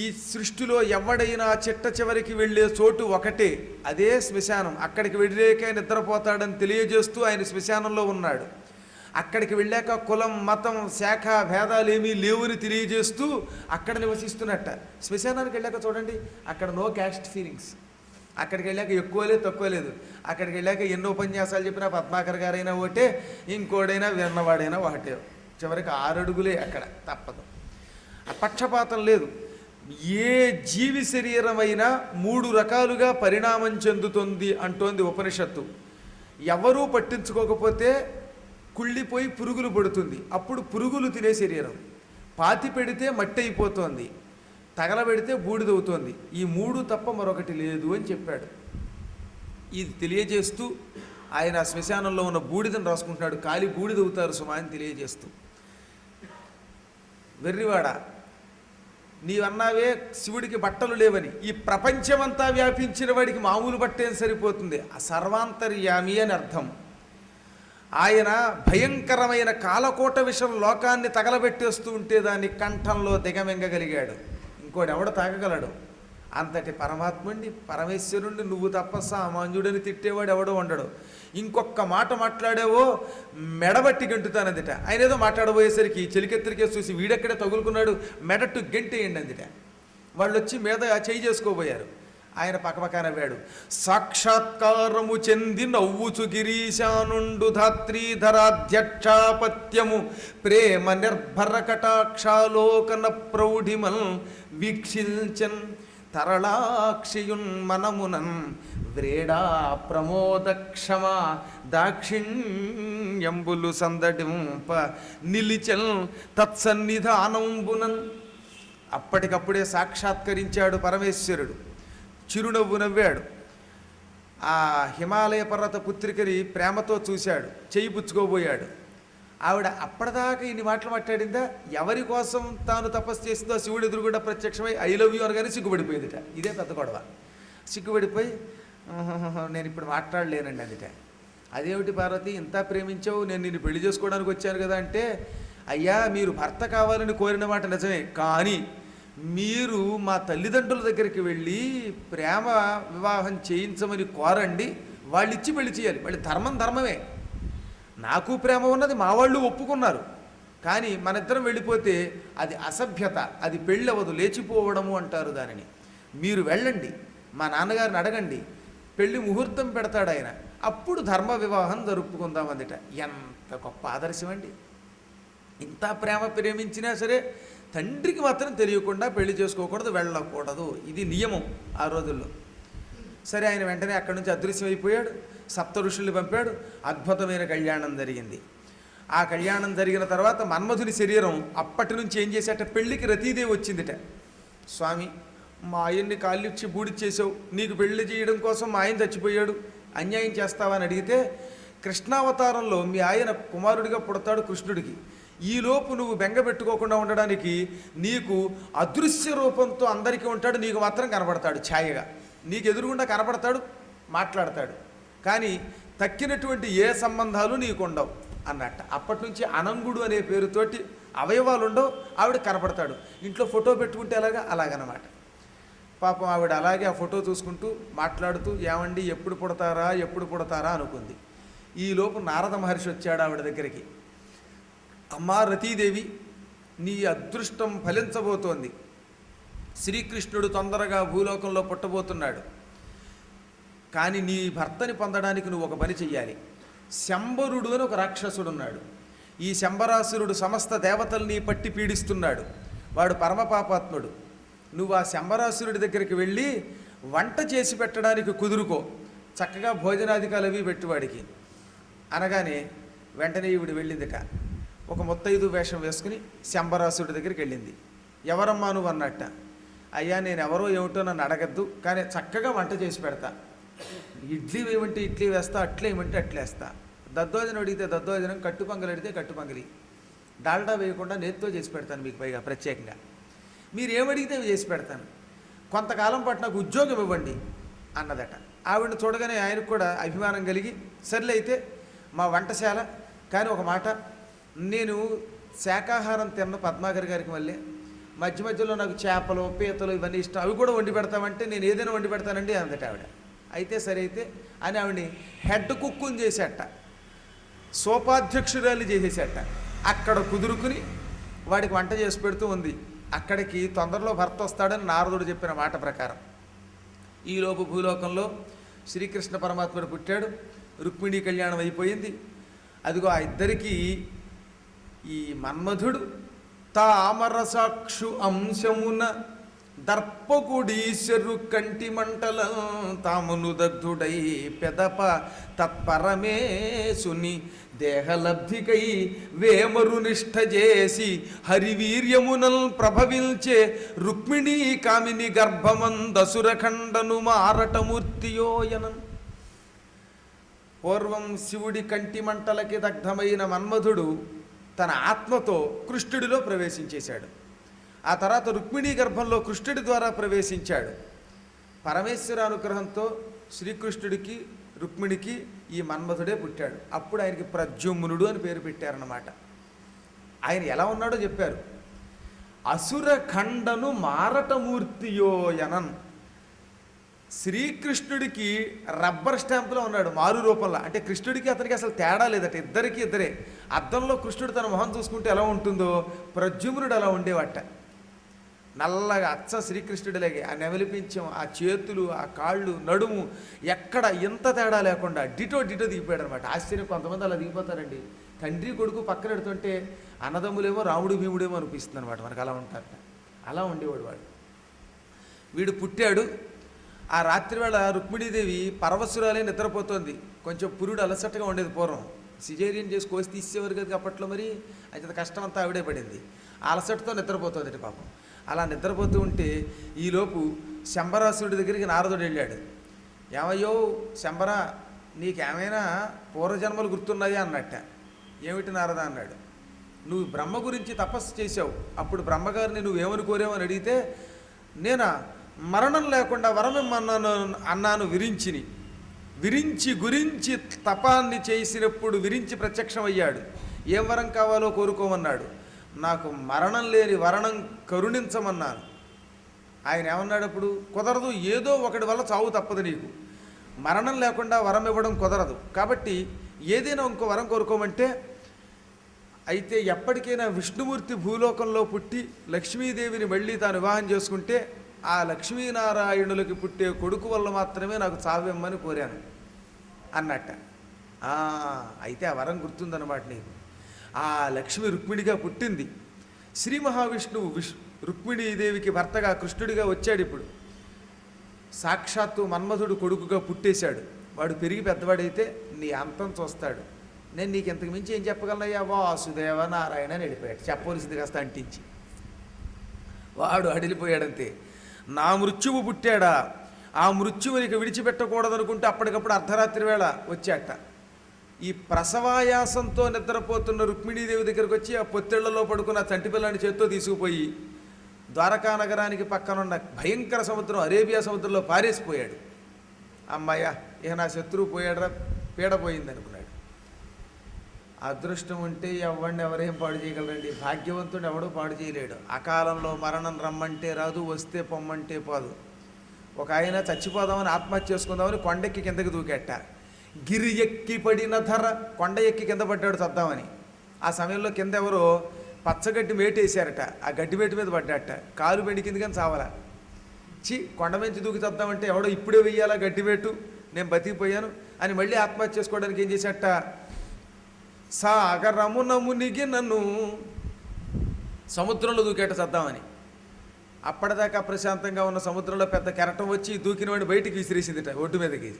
ఈ సృష్టిలో ఎవడైనా చిట్ట చివరికి వెళ్ళే చోటు ఒకటే, అదే శ్మశానం. అక్కడికి వెళ్ళాక నిద్రపోతాడని తెలియజేస్తూ ఆయన శ్మశానంలో ఉన్నాడు. అక్కడికి వెళ్ళాక కులం, మతం, శాఖ భేదాలు ఏమీ లేవుని తెలియజేస్తూ అక్కడ నివసిస్తున్నట్ట. శ్మశానానికి వెళ్ళాక చూడండి, అక్కడ నో క్యాస్ట్ ఫీలింగ్స్. అక్కడికి వెళ్ళాక ఎక్కువ లేదు, తక్కువ లేదు. అక్కడికి వెళ్ళాక ఎన్నో ఉపన్యాసాలు చెప్పినా పద్మాకర్ గారైనా ఒకటే, ఇంకోడైనా విన్నవాడైనా ఒకటే. చివరికి 6 అడుగులే అక్కడ, తప్పదు. పక్షపాతం లేదు. ఏ జీవి శరీరమైనా 3 రకాలుగా పరిణామం చెందుతుంది అంటోంది ఉపనిషత్తు. ఎవరూ పట్టించుకోకపోతే కుళ్ళిపోయి పురుగులు పడుతుంది, అప్పుడు పురుగులు తినే శరీరం. పాతి పెడితే మట్టి అయిపోతుంది, తగలబెడితే బూడిదవుతోంది. ఈ 3 తప్ప మరొకటి లేదు అని చెప్పాడు. ఇది తెలియజేస్తూ ఆయన శ్మశానంలో ఉన్న బూడిదని రాసుకుంటున్నాడు. కాలి బూడిదవుతారు సుమా అని తెలియజేస్తూ, వెర్రివాడ నీవన్నావే శివుడికి బట్టలు లేవని, ఈ ప్రపంచమంతా వ్యాపించిన వాడికి మామూలు బట్టేం సరిపోతుంది? సర్వాంతర్యామి అని అర్థం. ఆయన భయంకరమైన కాలకోట విషం లోకాన్ని తగలబెట్టేస్తూ ఉంటే దాన్ని కంఠంలో దిగమింగగలిగాడు. ఇంకోడెవడ తాగగలడు? అంతటి పరమాత్ముడిని, పరమేశ్వరుణ్ణి నువ్వు తప్ప సామాన్యుడని తిట్టేవాడు ఎవడో ఉండడు. ఇంకొక మాట మాట్లాడావో మెడబట్టి గెంటుతానందిట. ఆయన ఏదో మాట్లాడబోయేసరికి చెలికెత్తిరికే చూసి వీడెక్కడే తగులుకున్నాడు, మెడట్టు గెంటేయండి అందిట. వాళ్ళు వచ్చి మీద చేయి చేసుకోబోయారు. ఆయన పక్కపక్క నవ్వాడు. సాక్షాత్కారము చెంది నవ్వుచు గిరీశానుండు ధాత్రీధరాధ్యక్షాపత్యము ప్రేమ నిర్భర కటాక్షాలోకన ప్రౌఢిమల్ వీక్షించన్ తరళాక్షియున్ మనమునన్ వ్రేడా ప్రమోద క్షమా దాక్షిణ్యంబులు సందడింప నిలిచల్ తత్సన్నిధానంబునన్. అప్పటికప్పుడే సాక్షాత్కరించాడు పరమేశ్వరుడు. చిరునవ్వు నవ్వాడు. ఆ హిమాలయ పర్వత పుత్రికని ప్రేమతో చూశాడు, చెయ్యి పుచ్చుకోబోయాడు. ఆవిడ అప్పటిదాకా ఇన్ని మాటలు మాట్లాడిందా, ఎవరి కోసం తాను తపస్సు చేసిందో శివుడు ఎదురుగుండా ప్రత్యక్షమై ఐ లవ్ యూ అనగానే సిగ్గుపడిపోయిందిట. ఇదే పెద్ద గొడవ. సిగ్గుపడిపోయి నేను ఇప్పుడు మాట్లాడలేనండి అందుట. అదేమిటి పార్వతి, ఇంత ప్రేమించావు, నేను నిన్ను పెళ్లి చేసుకోవడానికి వచ్చాను కదా అంటే, అయ్యా మీరు భర్త కావాలని కోరిన మాట నిజమే, కానీ మీరు మా తల్లిదండ్రుల దగ్గరికి వెళ్ళి ప్రేమ వివాహం చేయించమని కోరండి, వాళ్ళు ఇచ్చి పెళ్లి చేయాలి. వాళ్ళు ధర్మమే. నాకు ప్రేమ ఉన్నది, మా వాళ్ళు ఒప్పుకున్నారు, కానీ మన ఇద్దరం వెళ్ళిపోతే అది అసభ్యత, అది పెళ్ళి అవ్వదు, లేచిపోవడము అంటారు దానిని. మీరు వెళ్ళండి, మా నాన్నగారిని అడగండి, పెళ్లి ముహూర్తం పెడతాడు ఆయన, అప్పుడు ధర్మ వివాహం జరుపుకుందాం అందుట. ఎంత గొప్ప ఆదర్శం అండి. ఇంత ప్రేమించినా సరే తండ్రికి మాత్రం తెలియకుండా పెళ్లి చేసుకోకూడదు, వెళ్ళకూడదు. ఇది నియమం ఆ రోజుల్లో. సరే, ఆయన వెంటనే అక్కడి నుంచి అదృశ్యమైపోయాడు. సప్త ఋషుల్ని పంపాడు. అద్భుతమైన కళ్యాణం జరిగింది. ఆ కళ్యాణం జరిగిన తర్వాత మన్మధుని శరీరం అప్పటి నుంచి ఏం చేసేట, పెళ్లికి రతీదేవి వచ్చిందిట. స్వామి, మా ఆయన్ని కాళ్ళిచ్చి బూడిచ్చేసావు, నీకు పెళ్లి చేయడం కోసం మా ఆయన చచ్చిపోయాడు, అన్యాయం చేస్తావా అని అడిగితే, కృష్ణావతారంలో మీ ఆయన కుమారుడిగా పుడతాడు కృష్ణుడికి, ఈలోపు నువ్వు బెంగ పెట్టుకోకుండా ఉండడానికి నీకు అదృశ్య రూపంతో అందరికీ ఉంటాడు, నీకు మాత్రం కనబడతాడు ఛాయగా, నీకు ఎదురుగుండా కనబడతాడు, మాట్లాడతాడు, కానీ తక్కినటువంటి ఏ సంబంధాలు నీకు ఉండవు అన్నట్ట. అప్పటి నుంచి అనంగుడు అనే పేరుతోటి అవయవాలు ఉండవు, ఆవిడ కనపడతాడు. ఇంట్లో ఫోటో పెట్టుకుంటే అలాగనమాట. పాపం ఆవిడ అలాగే ఆ ఫోటో చూసుకుంటూ మాట్లాడుతూ, ఏమండి ఎప్పుడు పుడతారా అనుకుంది. ఈలోపు నారద మహర్షి వచ్చాడు ఆవిడ దగ్గరికి. అమ్మా రతీదేవి, నీ అదృష్టం ఫలించబోతోంది. శ్రీకృష్ణుడు తొందరగా భూలోకంలో పుట్టబోతున్నాడు, కానీ నీ భర్తని పొందడానికి నువ్వు ఒక పని చెయ్యాలి. శంబరుడు అని ఒక రాక్షసుడు ఉన్నాడు. ఈ శంబరాసురుడు సమస్త దేవతల్ని పట్టి పీడిస్తున్నాడు. వాడు పరమపాపాత్ముడు. నువ్వు ఆ శంబరాసురుడి దగ్గరికి వెళ్ళి వంట చేసి పెట్టడానికి కుదురుకో, చక్కగా భోజనాధికాలు అవి పెట్టువాడికి అనగానే వెంటనే ఈవిడ వెళ్ళిందిట. ఒక ముత్తైదు వేషం వేసుకుని శంబరాసురుడి దగ్గరికి వెళ్ళింది. ఎవరమ్మా నువ్వు అన్నట్ట. అయ్యా, నేను ఎవరో ఏమిటో నన్ను అడగద్దు, కానీ చక్కగా వంట చేసి పెడతా. ఇడ్లీ వేయమంటే ఇడ్లీ వేస్తా, అట్లే ఏమంటే అట్లేస్తా. దద్దోజనం అడిగితే దద్దోజనం, కట్టు పొంగలి అడిగితే కట్టు పొంగలి, డాల్డా వేయకుండా నేతితో చేసి పెడతాను మీకు పైగా ప్రత్యేకంగా. మీరు ఏమడిగితే అవి చేసి పెడతాను, కొంతకాలం పాటు నాకు ఉద్యోగం ఇవ్వండి అన్నదట. ఆవిడని చూడగానే ఆయనకు కూడా అభిమానం కలిగి, సర్లే అయితే మా వంటశాల, కానీ ఒక మాట, నేను శాకాహారం తిన్న పద్మాకర్ గారికి మళ్ళీ మధ్యలో నాకు చేపలు పీతలు ఇవన్నీ ఇష్టం, అవి కూడా వండి పెడతామంటే నేను ఏదైనా వండి పెడతానండి అందట ఆవిడ. అయితే సరే అయితే అని ఆవిడని హెడ్ కుక్కుని చేసేట, సోపాధ్యక్షురాలు చేసేసేట. అక్కడ కుదురుకుని వాడికి వంట చేసి పెడుతూ ఉంది. అక్కడికి తొందరలో భర్త వస్తాడని నారదుడు చెప్పిన మాట ప్రకారం ఈలోపు భూలోకంలో శ్రీకృష్ణ పరమాత్ముడు పుట్టాడు. రుక్మిణీ కళ్యాణం అయిపోయింది. అదిగో ఆ ఇద్దరికీ ఈ మన్మధుడు తామరసాక్షు అంశమున దర్పకుడీశ్వరు కంటి మంటల తామును దగ్ధుడై పెదప తత్పరమేశుని దేహలబ్ధికై వేమరు నిష్ఠ చేసి హరివీర్యమునల్ ప్రభవిల్చే రుక్మిణీ కామిని గర్భమందసురఖండను మారటమూర్తియోయనం. పూర్వం శివుడి కంటి మంటలకి దగ్ధమైన మన్మధుడు తన ఆత్మతో కృష్ణుడిలో ప్రవేశించేశాడు. ఆ తర్వాత రుక్మిణీ గర్భంలో కృష్ణుడి ద్వారా ప్రవేశించాడు. పరమేశ్వర అనుగ్రహంతో శ్రీకృష్ణుడికి రుక్మిణికి ఈ మన్మధుడే పుట్టాడు. అప్పుడు ఆయనకి ప్రద్యుమ్నుడు అని పేరు పెట్టారన్నమాట. ఆయన ఎలా ఉన్నాడో చెప్పారు. అసురఖండను మారటమూర్తియోయనన్. శ్రీకృష్ణుడికి రబ్బర్ స్టాంపులో ఉన్నాడు, మారు రూపంలో. అంటే కృష్ణుడికి అతనికి అసలు తేడా లేదట, ఇద్దరే. అద్దంలో కృష్ణుడు తన మొహం చూసుకుంటే ఎలా ఉంటుందో ప్రద్యుమ్నుడు అలా ఉండేవట. నల్లగా అచ్చ శ్రీకృష్ణుడిలాగే ఆ నెమలిపించం, ఆ చేతులు, ఆ కాళ్ళు, నడుము ఎక్కడ ఎంత తేడా లేకుండా డిటో దిగిపోయాడు అనమాట. ఆశ్చర్యం, కొంతమంది అలా దిగిపోతారండి. తండ్రి కొడుకు పక్కన పెడుతుంటే అన్నదమ్ములేమో రాముడు భీముడేమో అనిపిస్తుంది అనమాట, మనకు అలా ఉంటారట. అలా ఉండేవాడు వాడు. వీడు పుట్టాడు. ఆ రాత్రివేళ రుక్మిణీదేవి పరవశురాలే నిద్రపోతోంది. కొంచెం పురుడు అలసటగా ఉండేది పూర్వం. సిజేరియన్ చేసి కోసి తీసేవారు కదా అప్పట్లో, మరి అయితే కష్టం అంతా ఆవిడే పడింది. ఆ అలసటతో నిద్రపోతుంది పాపం. అలా నిద్రపోతూ ఉంటే ఈలోపు శంబరాసురుడి దగ్గరికి నారదుడు వెళ్ళాడు. ఏమయ్యో శంబరా, నీకేమైనా పూర్వజన్మలు గుర్తున్నాయా అన్నట్ట. ఏమిటి నారద అన్నాడు. నువ్వు బ్రహ్మ గురించి తపస్సు చేశావు, అప్పుడు బ్రహ్మగారిని నువ్వేమని కోరావని అడిగితే, నేనా మరణం లేకుండా వరమిమ్మన్నాను అన్నాను. విరించి గురించి తపాన్ని చేసినప్పుడు విరించి ప్రత్యక్షమయ్యాడు. ఏం వరం కావాలో కోరుకోమన్నాడు. నాకు మరణం లేని వరణం కరుణించమన్నాను. ఆయన ఏమన్నాడు అప్పుడు? కుదరదు, ఏదో ఒకటి వల్ల చావు తప్పదు నీకు, మరణం లేకుండా వరం ఇవ్వడం కుదరదు, కాబట్టి ఏదైనా ఇంకో వరం కోరుకోమంటే, అయితే ఎప్పటికైనా విష్ణుమూర్తి భూలోకంలో పుట్టి లక్ష్మీదేవిని మళ్ళీ తాను వివాహం చేసుకుంటే ఆ లక్ష్మీనారాయణులకి పుట్టే కొడుకు వల్ల మాత్రమే నాకు చావిమ్మని కోరాను అన్నట్ట. అయితే ఆ వరం గుర్తుందన్నమాట నీకు. ఆ లక్ష్మి రుక్మిణిగా పుట్టింది. శ్రీ మహావిష్ణువు రుక్మిణీదేవికి భర్తగా కృష్ణుడిగా వచ్చాడు. ఇప్పుడు సాక్షాత్తు మన్మధుడు కొడుకుగా పుట్టేశాడు. వాడు పెరిగి పెద్దవాడైతే నీ అంతం చూస్తాడు. నేను నీకు ఇంతకు మించి ఏం చెప్పగలనయ్యా, వాసుదేవ నారాయణ అని వెళ్ళిపోయాడు. చెప్పవలసింది కాస్త అంటించి వాడు అడిలిపోయాడంతే. నా మృత్యువు పుట్టాడా, ఆ మృత్యువునికి విడిచిపెట్టకూడదనుకుంటే అప్పటికప్పుడు అర్ధరాత్రి వేళ వచ్చాట. ఈ ప్రసవాయాసంతో నిద్రపోతున్న రుక్మిణీదేవి దగ్గరికి వచ్చి ఆ పొత్తెళ్లలో పడుకున్న చంటి పిల్లాన్ని చేత్తో తీసుకుపోయి ద్వారకా నగరానికి పక్కనున్న భయంకర సముద్రం అరేబియా సముద్రంలో పారేసిపోయాడు. అమ్మాయ్యా, ఇక నా శత్రువు పోయాడరా, పీడపోయింది అనుకున్నాడు. అదృష్టం ఉంటే ఎవరేం పాడు చేయగలరండి. భాగ్యవంతుడు ఎవడో పాడు చేయలేడు. అకాలంలో మరణం రమ్మంటే రాదు, వస్తే పొమ్మంటే పోదు. ఒక ఆయన చచ్చిపోదామని ఆత్మహత్య చేసుకుందామని కొండెక్కి కిందకి దూకెట్ట. గిరి ఎక్కి పడిన ధర, కొండ ఎక్కి కింద పడ్డాడు చద్దామని. ఆ సమయంలో కింద ఎవరో పచ్చగడ్డి మేటేశారట. ఆ గడ్డి మేటు మీద పడ్డాట. కాలు బెండికింది కానీ చావలా. కొండ మంచి దూకి చద్దామంటే ఎవడో ఇప్పుడే వెయ్యాలా గడ్డి మేటు, నేను బతికిపోయాను అని మళ్ళీ ఆత్మహత్య చేసుకోవడానికి ఏం చేశాట, సాగరమున మునిగి నన్ను సముద్రంలో దూకేట చద్దామని. అప్పటిదాకా ప్రశాంతంగా ఉన్న సముద్రంలో పెద్ద కెరటం వచ్చి దూకిన వాడిని బయటికి విసిరేసిందిట ఒడ్డు మీదకి.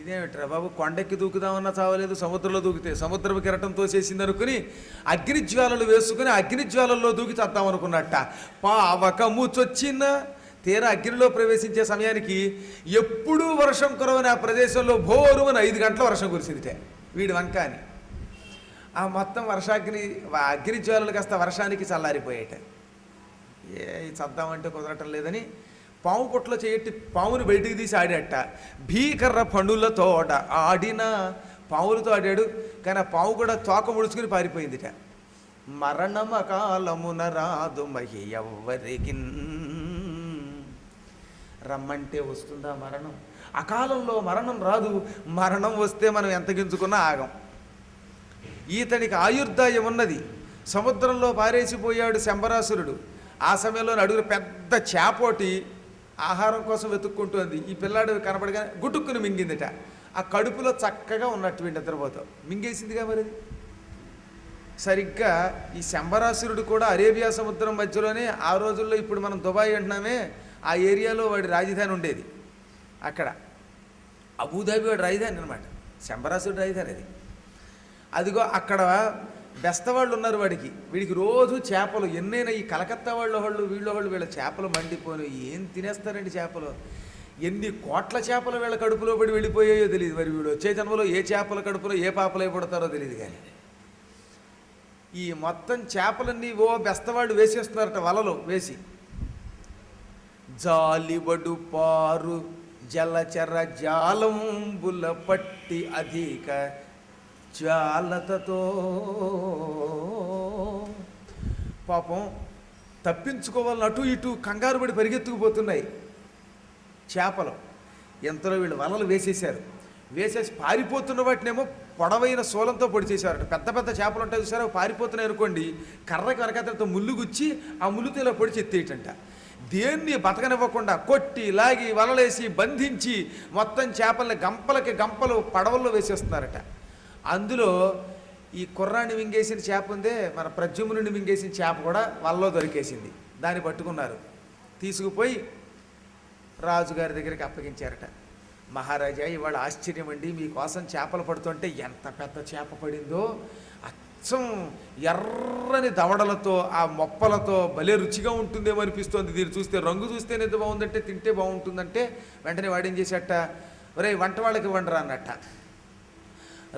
ఇదేమిట్రా బాబు, కొండెక్కి దూకుదామన్నా చావలేదు, సముద్రంలో దూకితే సముద్రపు కెరటంతో చేసింది అనుకుని అగ్నిజ్వాలలు వేసుకుని అగ్నిజ్వాలల్లో దూకి చద్దామనుకున్నట్ట. పావకము చొచ్చిన తీరా అగ్నిలో ప్రవేశించే సమయానికి ఎప్పుడూ వర్షం కురవని ఆ ప్రదేశంలో భోరుమని 5 గంటల వర్షం కురిసిందిటే వీడి వంక అని. ఆ మొత్తం అగ్నిజ్వాలలు కాస్త వర్షానికి చల్లారిపోయాట. చద్దామంటే కుదరటం లేదని పాము పుట్టలో చేయట్టి పాముని బయటికి తీసి ఆడాట. భీకర పనులతోట ఆడిన పాములతో ఆడాడు, కానీ ఆ పాము కూడా తోక ముడుచుకుని పారిపోయిందిట. మరణమకాలమున రాదు మహి ఎవ్వరికి, రమ్మంటే వస్తుందా మరణం? అకాలంలో మరణం రాదు, మరణం వస్తే మనం ఎంత గింజుకున్నా ఆగం. ఈతనికి ఆయుర్దాయం ఉన్నది. సముద్రంలో పారేసిపోయాడు శంబరాసురుడు. ఆ సమయంలో అడుగులు పెద్ద చేపోటి ఆహారం కోసం వెతుక్కుంటుంది. ఈ పిల్లాడు కనపడగానే గుటుక్కుని మింగిందిట. ఆ కడుపులో చక్కగా ఉన్నట్టు నిద్రపోతావు, మింగేసిందిగా మరి. సరిగ్గా ఈ శంబరాసురుడు కూడా అరేబియా సముద్రం మధ్యలోనే, ఆ రోజుల్లో ఇప్పుడు మనం దుబాయ్ అంటున్నామే, ఆ ఏరియాలో వాడి రాజధాని ఉండేది. అక్కడ అబుదాబి వాడి రాజధాని అనమాట, శంబరాసురుడు రాజధాని అది. అదిగో అక్కడ బెస్తవాళ్ళు ఉన్నారు వీడికి రోజు చేపలు ఎన్నైనా. ఈ కలకత్తా వీళ్ళ చేపలు మండిపోను. ఏం తినేస్తారండి చేపలు, ఎన్ని కోట్ల చేపలు వీళ్ళ కడుపులో పడి వెళ్ళిపోయాయో తెలియదు. మరి వీడు వచ్చే జన్మలో ఏ చేపల కడుపులో ఏ పాపలై పడతారో తెలియదు. కానీ ఈ మొత్తం చేపలన్నీ బెస్తవాళ్ళు వేసేస్తున్నారట వలలో వేసి. జాలిబడు పారు జలచర జాలంబుల పట్టి అధిక జ్వాలతతో, పాపం తప్పించుకోవాలని అటు ఇటు కంగారు పడి పరిగెత్తుకుపోతున్నాయి చేపలు. ఎంతలో వీళ్ళు వలలు వేసేశారు. వేసేసి పారిపోతున్న వాటినేమో పొడవైన సోలంతో పొడి చేసేవారట. పెద్ద పెద్ద చేపలు ఉంటాయి చూసారా, పారిపోతున్నాయి అనుకోండి, కర్రకి వెనకాతలతో ముళ్ళు గుచ్చి ఆ ముళ్ళుతో ఇలా పొడిచి ఎత్తేయటంట. దేన్ని బతకనివ్వకుండా కొట్టి లాగి వలలేసి బంధించి మొత్తం చేపల్ని గంపలకి గంపలు పడవల్లో వేసేస్తున్నారట. అందులో ఈ కుర్రాన్ని మింగేసిన చేప ఉందే, మన ప్రద్యుమ్నుడిని మింగేసిన చేప కూడా వలలో దొరికేసింది. దాన్ని పట్టుకున్నారు, తీసుకుపోయి రాజుగారి దగ్గరికి అప్పగించారట. మహారాజా, ఇవాళ ఆశ్చర్యం అండి, మీకోసం చేపలు పడుతుంటే ఎంత పెద్ద చేప పడిందో, అచ్చం ఎర్రని దవడలతో ఆ మొప్పలతో భలే రుచిగా ఉంటుందేమో అనిపిస్తోంది. దీన్ని చూస్తే రంగు చూస్తేనే ఎంత బాగుందంటే తింటే బాగుంటుందంటే వెంటనే వాడేం చేసేట, ఒరే వంట వాళ్ళకి ఇవ్వండిరా అన్నట్ట.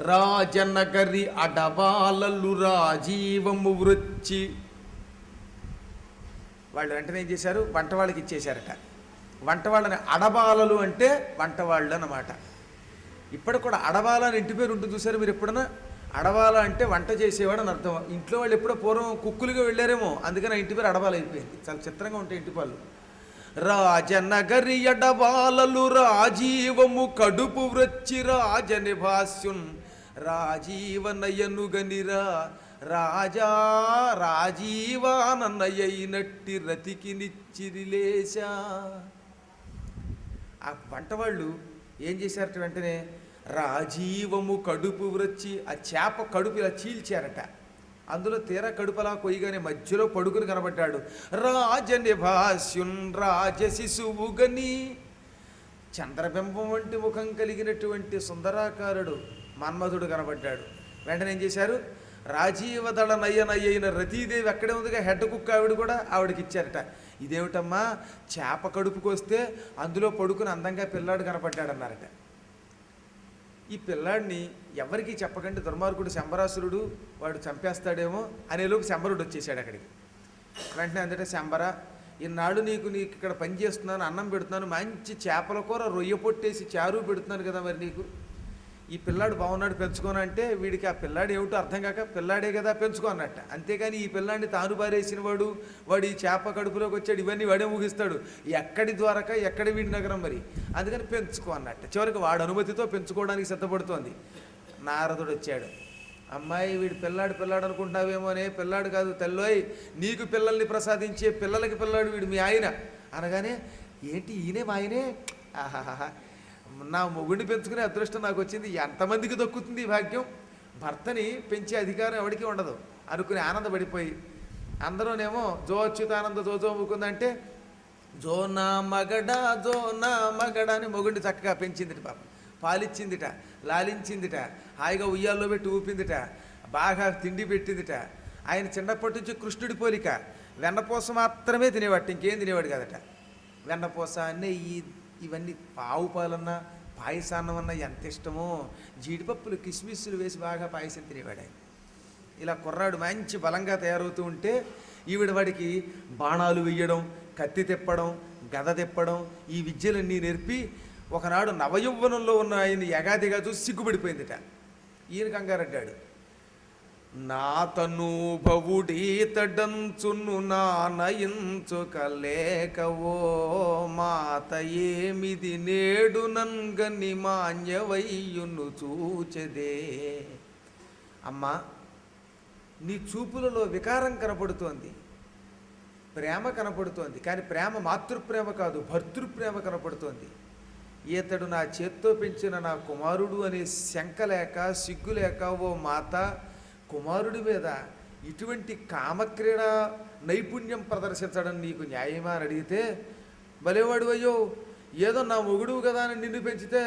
రాజనగరి అడబాలలు రాజీవము వృచ్చి, వాళ్ళు వెంటనే ఏం చేశారు, వంట వాళ్ళకి ఇచ్చేశారట. వంట వాళ్ళని అడబాలలు అంటే వంటవాళ్ళు అన్నమాట. ఇప్పటికి కూడా అడబాల అని ఇంటి పేరు ఉంటుంది చూసారు మీరు ఎప్పుడన్నా. అడబాల అంటే వంట చేసేవాడు అని అర్థం. ఇంట్లో వాళ్ళు ఎప్పుడో పూర్వం కుక్కులుగా వెళ్ళారేమో, అందుకని ఆ ఇంటి పేరు అడబాల అయిపోయింది. చాలా చిత్రంగా ఉంటాయి ఇంటి వాళ్ళు. రాజనగరి అడబాలలు రాజీవము కడుపు వృచ్చి రాజని భాష్యున్ రాజీవనయనుగనిరా రాజా రాజీవానన్నయ్యనట్టి రతికి నిచ్చిరిలేశా. ఆ వంటవాళ్ళు ఏం చేశారట, వెంటనే రాజీవము కడుపు వృచ్చి, ఆ చేప కడుపు ఇలా చీల్చారట. అందులో తీరా కడుపు అలా కొయ్యగానే మధ్యలో పడుకుని కనబడ్డాడు. రాజని భాష్యున్ రాజ శిశువుగని, చంద్రబింబం వంటి ముఖం కలిగినటువంటి సుందరాకారుడు మన్మధుడు కనబడ్డాడు. వెంటనే ఏం చేశారు, రాజీవదళ నయ్యనయ్యైన రతీదేవి అక్కడే ఉందిగా, హెడ్ కుక్క ఆవిడ కూడా ఆవిడకి ఇచ్చారట. ఇదేమిటమ్మా, చేప కడుపుకి వస్తే అందులో పడుకుని అందంగా పిల్లాడు కనపడ్డాడన్నారట. ఈ పిల్లాడిని ఎవరికీ చెప్పకండి, దుర్మార్గుడు శంబరాసురుడు వాడు చంపేస్తాడేమో అనేలోపు శంబరుడు వచ్చేసాడు అక్కడికి. వెంటనే అందుకే, శంబర ఈనాడు నీకు ఇక్కడ పని చేస్తున్నాను, అన్నం పెడుతున్నాను, మంచి చేపల కూర రొయ్య పొట్టేసి చారు పెడుతున్నాను కదా, మరి నీకు ఈ పిల్లాడు బాగున్నాడు పెంచుకోను అంటే వీడికి ఆ పిల్లాడు ఏమిటో అర్థం కాక పిల్లాడే కదా పెంచుకో అన్నట్ట. అంతేగాని ఈ పిల్లాడిని తాను బారేసిన వాడు ఈ చేప కడుపులోకి వచ్చాడు ఇవన్నీ వాడే ముగిస్తాడు, ఎక్కడి ద్వారక ఎక్కడి వీడి నగరం మరి, అందుకని పెంచుకో అన్నట్ట. చివరికి వాడు అనుమతితో పెంచుకోవడానికి సిద్ధపడుతోంది. నారదుడు వచ్చాడు. అమ్మాయి వీడు పిల్లాడు అనుకుంటావేమో అనే, పిల్లాడు కాదు తెల్లోయ్, నీకు పిల్లల్ని ప్రసాదించే పిల్లలకి పిల్లాడు వీడు మీ ఆయన అనగానే, ఏంటి ఈయనే మా ఆయనే, ఆహాహా నా మొగుడిని పెంచుకునే అదృష్టం నాకు వచ్చింది, ఎంతమందికి దక్కుతుంది ఈ భాగ్యం, భర్తని పెంచే అధికారం ఎవరికి ఉండదు అనుకుని ఆనందపడిపోయి, అందరూనేమో జో అచ్యుతానంద జో ముకుందంటే జో నా మగడ అని మొగుడిని చక్కగా పెంచిందిట, పాప పాలిచ్చిందిట, లాలించిందిట, హాయిగా ఉయ్యాల్లో పెట్టి ఊపిందిట, బాగా తిండి పెట్టిందిట. ఆయన చిన్నప్పటి నుంచి కృష్ణుడి పోలిక, వెన్నపూస మాత్రమే తినేవాడు, ఇంకేం తినేవాడు కదట. వెన్నపూస నెయ్యి ఇవన్నీ, ఆవు పాలన్నా పాయసాన్నం అన్నా ఎంత ఇష్టమో, జీడిపప్పులు కిస్మిస్సులు వేసి బాగా పాయసం తినేవాడు ఆయన. ఇలా కుర్రాడు మంచి బలంగా తయారవుతూ ఉంటే ఈవిడ వాడికి బాణాలు వెయ్యడం, కత్తి తిప్పడం, గద తిప్పడం ఈ విద్యలన్నీ నేర్పి ఒకనాడు నవయౌవనంలో ఉన్న ఆయన యగాదిగా చూసి సిగ్గుపడిపోయిందిట. ఈయన కంగారడ్డాడు. నా తనూభవుడీతడంచును నానయించుకలేకవో మాత ఏమిది నేడు నంగని మాన్యవయ్యును చూచెదే. అమ్మా, నీ చూపులలో వికారం కనపడుతోంది, ప్రేమ కనపడుతోంది, కానీ ప్రేమ మాతృప్రేమ కాదు, భర్తృప్రేమ కనపడుతోంది. ఈతడు నా చేత్తో పెంచిన నా కుమారుడు అనే శంక లేక సిగ్గు లేక ఓ మాత, కుమారుడి మీద ఇటువంటి కామక్రీడా నైపుణ్యం ప్రదర్శించడం నీకు న్యాయమా అని అడిగితే, భలేవాడు అయ్యో, ఏదో నా మొగుడువు కదా అని నిన్ను పెంచితే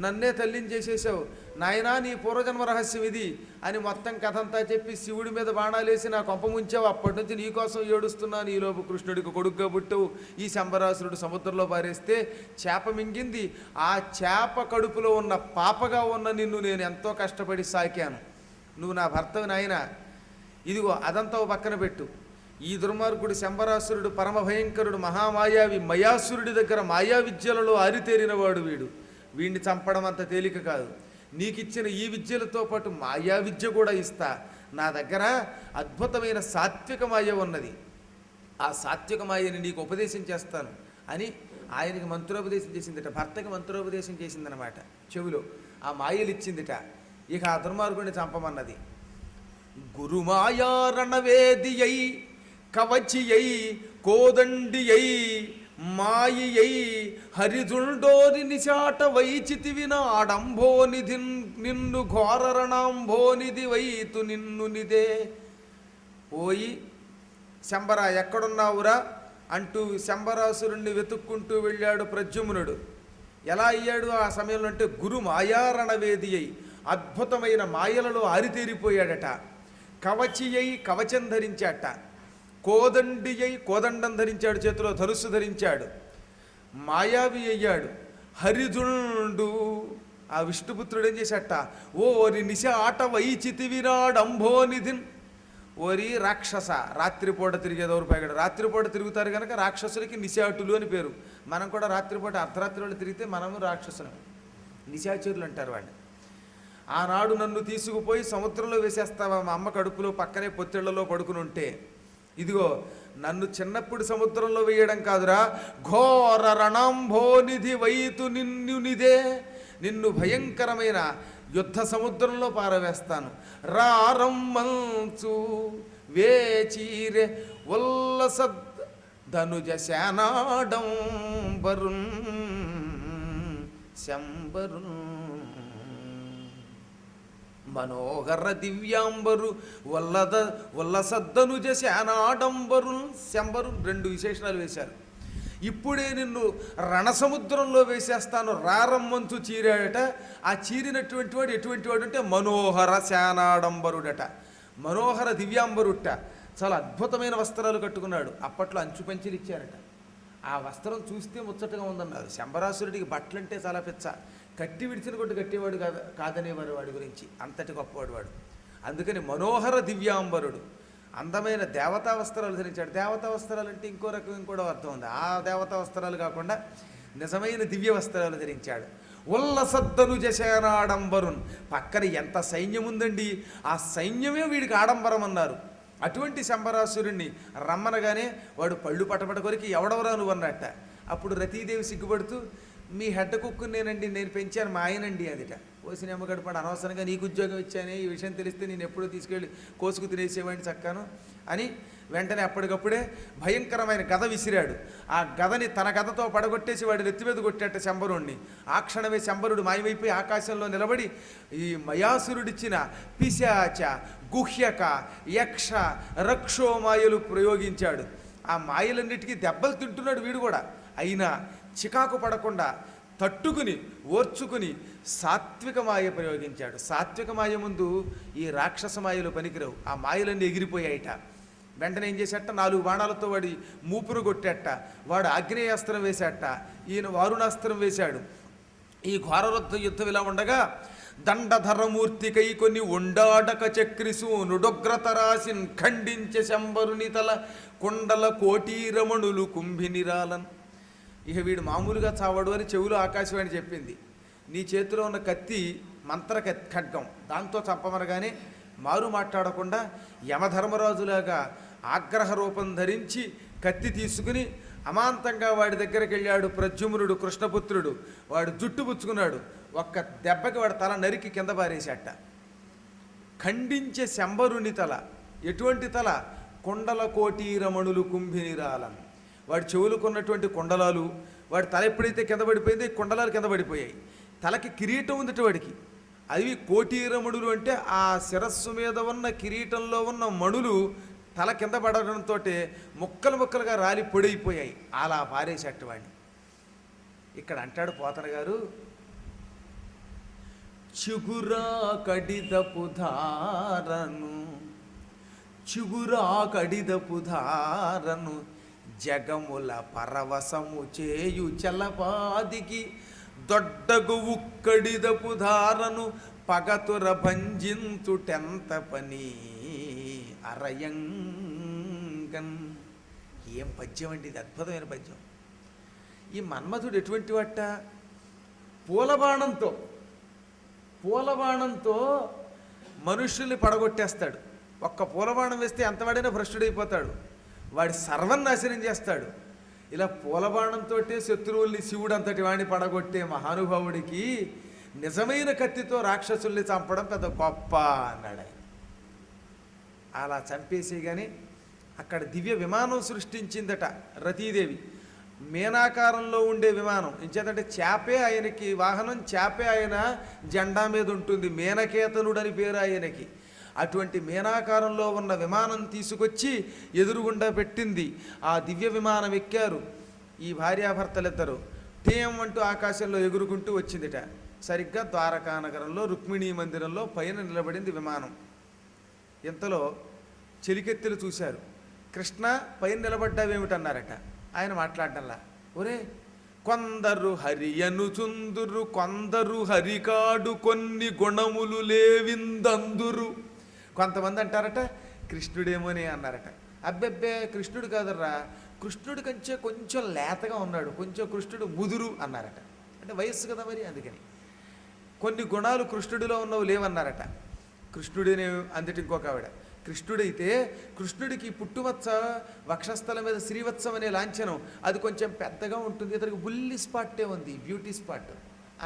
నన్నే తల్లిని చేసేసావు నాయనా, నీ పూర్వజన్మ రహస్యం ఇది అని మొత్తం కథ అంతా చెప్పి శివుడి మీద బాణాలేసి నా కొంప ముంచావు, అప్పటి నుంచి నీకోసం ఏడుస్తున్నాను, ఈలోపు కృష్ణుడికి కొడుగ్గా పుట్టావు. ఈ శంబరాసురుడు సముద్రంలో పారేస్తే చేప మింగింది, ఆ చేప కడుపులో ఉన్న పాపగా ఉన్న నిన్ను నేను ఎంతో కష్టపడి సాకాను, నువ్వు నా భర్తవి నాయన. ఇదిగో అదంతా పక్కన పెట్టు. ఈ దుర్మార్గుడు శంబరాసురుడు పరమ భయంకరుడు, మహామాయావి, మయాసురుడి దగ్గర మాయా విద్యలలో ఆరితేరినవాడు వీడు. వీడిని చంపడం అంత తేలిక కాదు. నీకిచ్చిన ఈ విద్యలతో పాటు మాయా విద్య కూడా ఇస్తా. నా దగ్గర అద్భుతమైన సాత్విక మాయ ఉన్నది, ఆ సాత్విక మాయని నీకు ఉపదేశం చేస్తాను అని ఆయనకి మంత్రోపదేశం చేసిందిట, భర్తకి మంత్రోపదేశం చేసిందనమాట. చెవిలో ఆ మాయలు ఇచ్చిందిట. ఇక ఆ దుర్మార్గుడిని చంపమన్నది. గురుమాయా రణవేదియై కవచియై కోదండియై మాయై హరిజుండోరి నిశాట వైచితివి నాడంభోనిధి నిన్ను ఘోరరణాంభోనిధి వైతు నిన్ను నిదే. పోయి శంబరా ఎక్కడున్నావురా అంటూ శంబరాసురుణ్ణి వెతుక్కుంటూ వెళ్ళాడు ప్రద్యుమ్నుడు. ఎలా అయ్యాడు ఆ సమయంలో అంటే, గురు మాయారణవేది అయి అద్భుతమైన మాయలలో ఆరితేరిపోయాడట. కవచి అయి కవచం ధరించాట, కోదండి అయి కోదండం ధరించాడు, చేతిలో ధనుస్సు ధరించాడు, మాయావి అయ్యాడు, హరిదుండు ఆ విష్ణుపుత్రుడు ఏం చేశాట, ఓరి నిశ ఆట వైచితి విరాడంభోనిధిన్, ఓరి రాక్షస, రాత్రిపూట తిరిగేదెవరు పైగాడు, రాత్రిపూట తిరుగుతారు కనుక రాక్షసులకి నిశాటులు అని పేరు. మనం కూడా రాత్రిపూట అర్ధరాత్రి వాళ్ళు తిరిగితే మనము రాక్షసులం, నిశాచరులు అంటారు వాడిని. ఆనాడు నన్ను తీసుకుపోయి సముద్రంలో వేసేస్తావా, మా అమ్మ కడుపులో పక్కనే పొత్తిళ్లలో పడుకుని ఉంటే, ఇదిగో నన్ను చిన్నప్పుడు సముద్రంలో వేయడం కాదురా, ఘోర రణంభోనిధి వైతు నిన్నునిదే, నిన్ను భయంకరమైన యుద్ధ సముద్రంలో పారవేస్తాను. రారమ్మంచు వేచీరె ఉల్లసద్ ధనుజ శానాడంబరున్ శంబరున్ మనోహర దివ్యాంబరు వల్లసద్దనుజ శానాడంబరున్ శంబరున్, 2 విశేషణాలు వేశారు. ఇప్పుడే నిన్ను రణసముద్రంలో వేసేస్తాను. రారమ్మంచు చీరాడట, ఆ చీరినటువంటి వాడు ఎటువంటి వాడు అంటే మనోహర శానాడంబరుడట, మనోహర దివ్యాంబరుట, చాలా అద్భుతమైన వస్త్రాలు కట్టుకున్నాడు. అప్పట్లో అంచు పంచెలు ఇచ్చారట, ఆ వస్త్రం చూస్తే ముచ్చటగా ఉందన్నారు. శంబరాసురుడికి బట్టలంటే చాలా పిచ్చ, కట్టి విడిచిన కొట్టు కట్టేవాడు కాదనేవారు వాడి గురించి, అంతటి గొప్పవాడు వాడు. అందుకని మనోహర దివ్యాంబరుడు, అందమైన దేవతా వస్త్రాలు ధరించాడు. దేవతా వస్త్రాలు అంటే ఇంకో రకం ఇంకోటి అర్థం ఉంది, ఆ దేవతా వస్త్రాలు కాకుండా నిజమైన దివ్య వస్త్రాలు ధరించాడు. ఉల్లసద్దనుజ శానాడంబరున్, పక్కన ఎంత సైన్యం ఉందండి, ఆ సైన్యమే వీడికి ఆడంబరం అన్నారు. అటువంటి శంబరాసురుణ్ణి రమ్మనగానే వాడు పళ్ళు పటపట కొరికి ఎవడవరా నువ్వు అన్నట్ట. అప్పుడు రతీదేవి సిగ్గుపడుతూ, మీ హెడ్ కుక్కు నేనండి, నేను పెంచాను, మా ఆయనండి అదిట. ఓసిన అమ్మగడపడు, అనవసరంగా నీకు ఉద్యోగం ఇచ్చానే, ఈ విషయం తెలిస్తే నేను ఎప్పుడూ తీసుకెళ్ళి కోసుకు తినేసేవాడిని చక్కాను అని వెంటనే అప్పటికప్పుడే భయంకరమైన గద విసిరాడు. ఆ గదని తన గదతో పడగొట్టేసి వాడి నెత్తి మీద కొట్టాట శంబరుణ్ణి. ఆ క్షణమే శంబరుడు మాయమైపోయి ఆకాశంలో నిలబడి ఈ మయాసురుడిచ్చిన పిశాచ, గుహ్యక, యక్ష, రక్షో మాయలు ప్రయోగించాడు. ఆ మాయలన్నిటికీ దెబ్బలు తింటున్నాడు వీడు కూడా. అయినా చికాకు పడకుండా తట్టుకుని ఓర్చుకుని సాత్విక మాయ ప్రయోగించాడు. సాత్విక మాయ ముందు ఈ రాక్షస మాయలు పనికిరావు. ఆ మాయలన్నీ ఎగిరిపోయాయిట. వెంటనే ఏం చేశాట, 4 బాణాలతో వాడి మూపురు కొట్టాట. వాడు ఆగ్నేయాస్త్రం వేశాట, ఈయన వారుణాస్త్రం వేశాడు. ఈ ఘోరరుద్ధ యుద్ధం ఇలా ఉండగా దండధరమూర్తికై కొన్ని ఉండాడక చక్రిసు నుడొగ్రతరాసిన్ ఖండించే శంబరుని తల కొండల కోటీరమణులు కుంభినిరాలన్. ఇక వీడు మామూలుగా చావడు అని చెవులు ఆకాశవాణి చెప్పింది. నీ చేతిలో ఉన్న కత్తి మంత్ర ఖడ్గం, దాంతో చంపమనగానే మారు మాట్లాడకుండా యమధర్మరాజులాగా ఆగ్రహ రూపం ధరించి కత్తి తీసుకుని అమాంతంగా వాడి దగ్గరికి వెళ్ళాడు. ప్రద్యుమ్నుడు కృష్ణపుత్రుడు వాడు జుట్టు పుచ్చుకున్నాడు. ఒక్క దెబ్బకి వాడి తల నరికి కింద పారేశాట. ఖండించే శంబరుని తల, ఎటువంటి తల, కొండల కోటీరమణులు కుంభినిరాలను. వాడి చెవులుకున్నటువంటి కొండలాలు, వాడి తల ఎప్పుడైతే కింద పడిపోయిందో కొండలాలు కింద పడిపోయాయి. తలకి కిరీటం ఉందిట వాడికి, అవి కోటీరమణులు అంటే ఆ శిరస్సు మీద ఉన్న కిరీటంలో ఉన్న మణులు తల కింద పడడంతో ముక్కలు ముక్కలుగా రాలి పొడైపోయాయి. అలా పారేసేట్టు వాడిని. ఇక్కడ అంటాడు పోతన గారు, చిగురా కడిదపు ధారను, చిగురా కడిదపు ధారను జగముల పరవశము చేయు చలపాదికి దొడ్డగు ఉక్కడిదపు ధారను పగతుర భంజించుటెంత పని అరయంగన్. ఏం పద్యం అండి ఇది, అద్భుతమైన పద్యం. ఈ మన్మధుడు ఎటువంటి వాట, పూలబాణంతో మనుష్యుల్ని పడగొట్టేస్తాడు. ఒక్క పూలబాణం వేస్తే ఎంతవాడైనా భ్రష్టుడైపోతాడు, వాడి సర్వనాశనం చేస్తాడు. ఇలా పూలబాణంతో శత్రువుల్ని శివుడు అంతటి వాడిని పడగొట్టే మహానుభావుడికి నిజమైన కత్తితో రాక్షసుల్ని చంపడం పెద్ద గొప్ప అన్నాడు ఆయన. అలా చంపేసి కానీ అక్కడ దివ్య విమానం సృష్టించిందట రతీదేవి. మీనాకారంలో ఉండే విమానం, ఇంచేతంటే చేపే ఆయనకి వాహనం, చేపే ఆయన జెండా మీద ఉంటుంది. మేనకేతనుడు అని పేరు ఆయనకి. అటువంటి మీనాకారంలో ఉన్న విమానం తీసుకొచ్చి ఎదురుగుండా పెట్టింది. ఆ దివ్య విమానం ఎక్కారు ఈ భార్యాభర్తలిద్దరూ. టీం అంటూ ఆకాశంలో ఎగురుకుంటూ వచ్చిందిట. సరిగ్గా ద్వారకా నగరంలో రుక్మిణీ మందిరంలో పైన నిలబడింది విమానం. ఇంతలో చెలికెత్తెలు చూశారు. కృష్ణ పైన నిలబడ్డావేమిటన్నారట. ఆయన మాట్లాడడంలా, ఒరే కొందరు హరి అనుచుందురు కొందరు హరికాడు కొన్ని గుణములు లేవిందందురు. కొంతమంది అంటారట కృష్ణుడేమోనే అన్నారట. అబ్బెబ్బే కృష్ణుడు కాదర్రా, కృష్ణుడి కంటే కొంచెం లేతగా ఉన్నాడు, కొంచెం కృష్ణుడు ముదురు అన్నారట. అంటే వయస్సు కదా మరి, అందుకని కొన్ని గుణాలు కృష్ణుడిలో ఉన్నవి లేవన్నారట. కృష్ణుడిని అందుటి ఇంకొక ఆవిడ, కృష్ణుడైతే కృష్ణుడికి పుట్టుమచ్చ వక్షస్థలం మీద శ్రీవత్సం అనే లాంఛనం అది కొంచెం పెద్దగా ఉంటుంది, ఇతనికి బుల్లి స్పాట్టే ఉంది, బ్యూటీ స్పాట్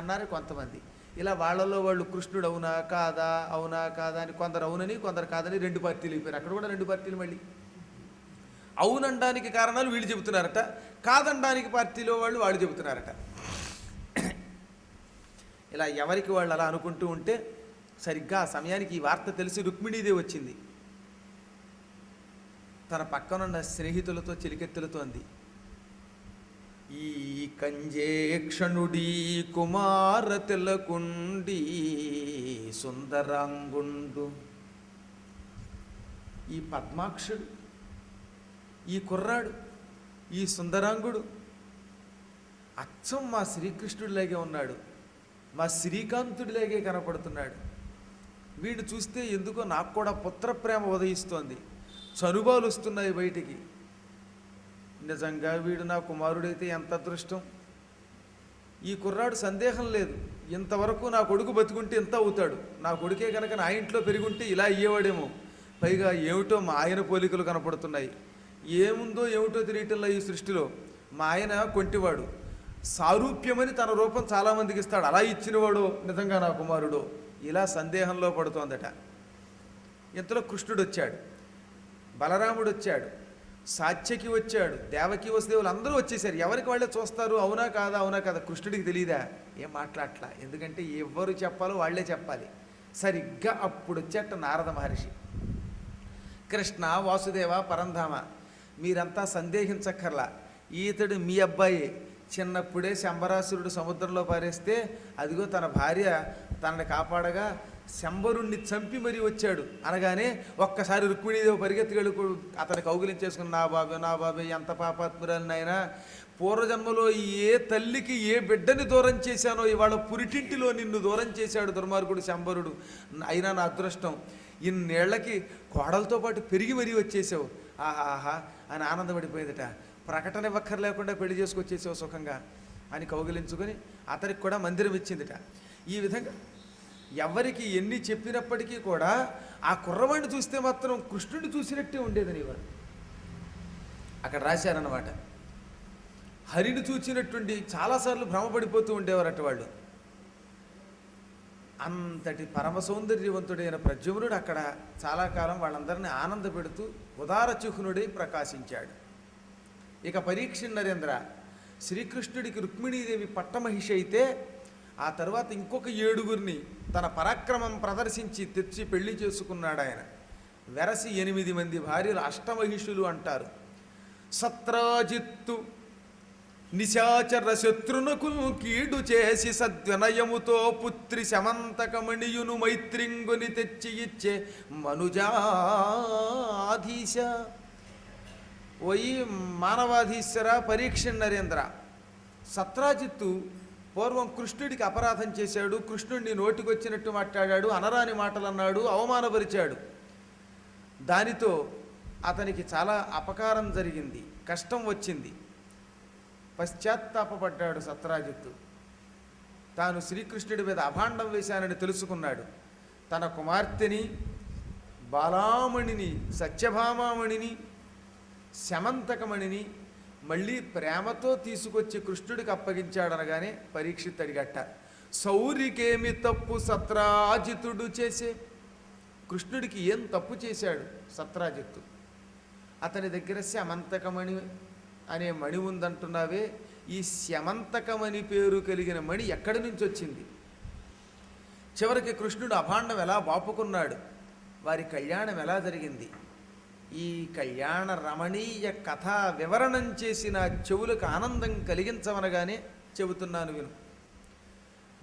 అన్నారు కొంతమంది. ఇలా వాళ్ళలో వాళ్ళు కృష్ణుడు అవునా కాదా అవునా కాదా అని కొందరు అవునని కొందరు కాదని 2 పార్టీలు అయిపోయారు. అక్కడ కూడా 2 పార్టీలు. మళ్ళీ అవునడానికి కారణాలు వీళ్ళు చెబుతున్నారట, కాదనడానికి పార్టీలో వాళ్ళు చెబుతున్నారట. ఇలా ఎవరికి వాళ్ళు అలా అనుకుంటూ ఉంటే సరిగ్గా ఆ సమయానికి ఈ వార్త తెలిసి రుక్మిణీదేవి వచ్చింది. తన పక్కనున్న స్నేహితులతో చెలికెత్తులతో అంది, ఈ కంజేక్షణుడీ కుమార తెలకుండి సుందరాంగుండు, ఈ పద్మాక్షుడు, ఈ కుర్రాడు, ఈ సుందరాంగుడు అచ్చం మా శ్రీకృష్ణుడిలాగే ఉన్నాడు, మా శ్రీకాంతుడిలాగే కనపడుతున్నాడు. వీడు చూస్తే ఎందుకో నాకు కూడా పుత్రప్రేమ ఉదయిస్తోంది, చనుబాలు వస్తున్నాయి బయటికి. నిజంగా వీడు నా కుమారుడైతే ఎంత అదృష్టం. ఈ కుర్రాడు సందేహం లేదు, ఇంతవరకు నా కొడుకు బతుకుంటే ఇంత అవుతాడు, నా కొడుకే కనుక నా ఇంట్లో పెరుగుంటే ఇలా అయ్యేవాడేమో. పైగా ఏమిటో మా ఆయన పోలికలు కనపడుతున్నాయి. ఏముందో ఏమిటో తెలియటంలా ఈ సృష్టిలో. మా ఆయన కొంటివాడు, సారూప్యమని తన రూపం చాలామందికి ఇస్తాడు, అలా ఇచ్చినవాడు నిజంగా నా కుమారుడు, ఇలా సందేహంలో పడుతోందట. ఇంతలో కృష్ణుడు వచ్చాడు, బలరాముడు వచ్చాడు, సాత్యకి వచ్చాడు, దేవకి వసుదేవులు అందరూ వచ్చేసారు. ఎవరికి వాళ్ళే చూస్తారు, అవునా కాదా అవునా కాదా. కృష్ణుడికి తెలియదా, ఏం మాట్లాడట్లా, ఎందుకంటే ఎవరు చెప్పాలో వాళ్లే చెప్పాలి. సరిగ్గా అప్పుడు వచ్చేట నారద మహర్షి. కృష్ణ వాసుదేవ పరంధామ, మీరంతా సందేహించక్కర్లా, ఈతడు మీ అబ్బాయి. చిన్నప్పుడే శంబరాసురుడు సముద్రంలో పారేస్తే అదిగో తన భార్య తనని కాపాడగా శంబరుణ్ణి చంపి మరీ వచ్చాడు అనగానే ఒక్కసారి రుక్మిణీదేవి పరిగెత్తుకెళ్ళి అతని కౌగిలించేసుకుని, నా బాబే ఎంత పాపాత్మురాలని ఆయన, పూర్వజన్మలో ఏ తల్లికి ఏ బిడ్డని దూరం చేశానో ఇవాళ పురిటింటిలో నిన్ను దూరం చేశాడు దుర్మార్గుడు శంబరుడు, అయినా నా అదృష్టం, ఇన్నేళ్లకి కోడలతో పాటు పెరిగి మరీ వచ్చేసావు, ఆహాహా అని ఆనందపడిపోయిందట. ప్రకటన ఇవ్వక్కర్ లేకుండా పెళ్లి చేసుకొచ్చేసావు సుఖంగా అని కౌగిలించుకొని అతనికి కూడా మందిరం ఇచ్చిందిట. ఈ విధంగా ఎవరికి ఎన్ని చెప్పినప్పటికీ కూడా ఆ కుర్రవాడిని చూస్తే మాత్రం కృష్ణుడిని చూసినట్టే ఉండేదని వారు అక్కడ రాశారన్నమాట. హరిని చూచినట్టుండి చాలాసార్లు భ్రమపడిపోతూ ఉండేవారట వాళ్ళు. అంతటి పరమ సౌందర్యవంతుడైన ప్రద్యుమ్నుడు అక్కడ చాలా కాలం వాళ్ళందరినీ ఆనంద పెడుతూ ఉదారచుహ్నుడై ప్రకాశించాడు. ఇక పరీక్ష నరేంద్ర శ్రీకృష్ణుడికి రుక్మిణీదేవి పట్టమహిషి అయితే ఆ తర్వాత ఇంకొక 7గురిని తన పరాక్రమం ప్రదర్శించి తెచ్చి పెళ్లి చేసుకున్నాడు ఆయన. వెరసి 8 మంది భార్యలు అష్టమహిషులు అంటారు. సత్రాజిత్తు నిశాచర శత్రునకు కీడు చేసి సద్వినయముతో పుత్రి శమంతకమణియును మైత్రింగుని తెచ్చి ఇచ్చే మనుజాధీశ. ఓయి మానవాధీశ్వర పరీక్ష నరేంద్ర, సత్రాజిత్తు పూర్వం కృష్ణుడికి అపరాధం చేశాడు, కృష్ణుడిని నోటికొచ్చినట్టు మాట్లాడాడు, అనరాని మాటలు అన్నాడు, అవమానపరిచాడు. దానితో అతనికి చాలా అపకారం జరిగింది, కష్టం వచ్చింది. పశ్చాత్తాపడ్డాడు సత్రాజిత్తు. తాను శ్రీకృష్ణుడి మీద అభాండం వేశానని తెలుసుకున్నాడు. తన కుమార్తెని బాలామణిని, సత్యభామామణిని, శమంతకమణిని మళ్ళీ ప్రేమతో తీసుకొచ్చి కృష్ణుడికి అప్పగించాడనగానే పరీక్షిత్ అడిగట్ట, సౌరికేమి తప్పు సత్రాజితుడు చేసే? కృష్ణుడికి ఏం తప్పు చేశాడు సత్రాజిత్తు? అతని దగ్గర శమంతకమణి అనే మణి ఉందంటున్నావే, ఈ శమంతకమణి పేరు కలిగిన మణి ఎక్కడి నుంచి వచ్చింది? చివరికి కృష్ణుడు అభాండం ఎలా బాపుకున్నాడు? వారి కళ్యాణం ఎలా జరిగింది? ఈ కళ్యాణ రమణీయ కథా వివరణం చేసిన చెవులకు ఆనందం కలిగించమనగానే చెబుతున్నాను విను.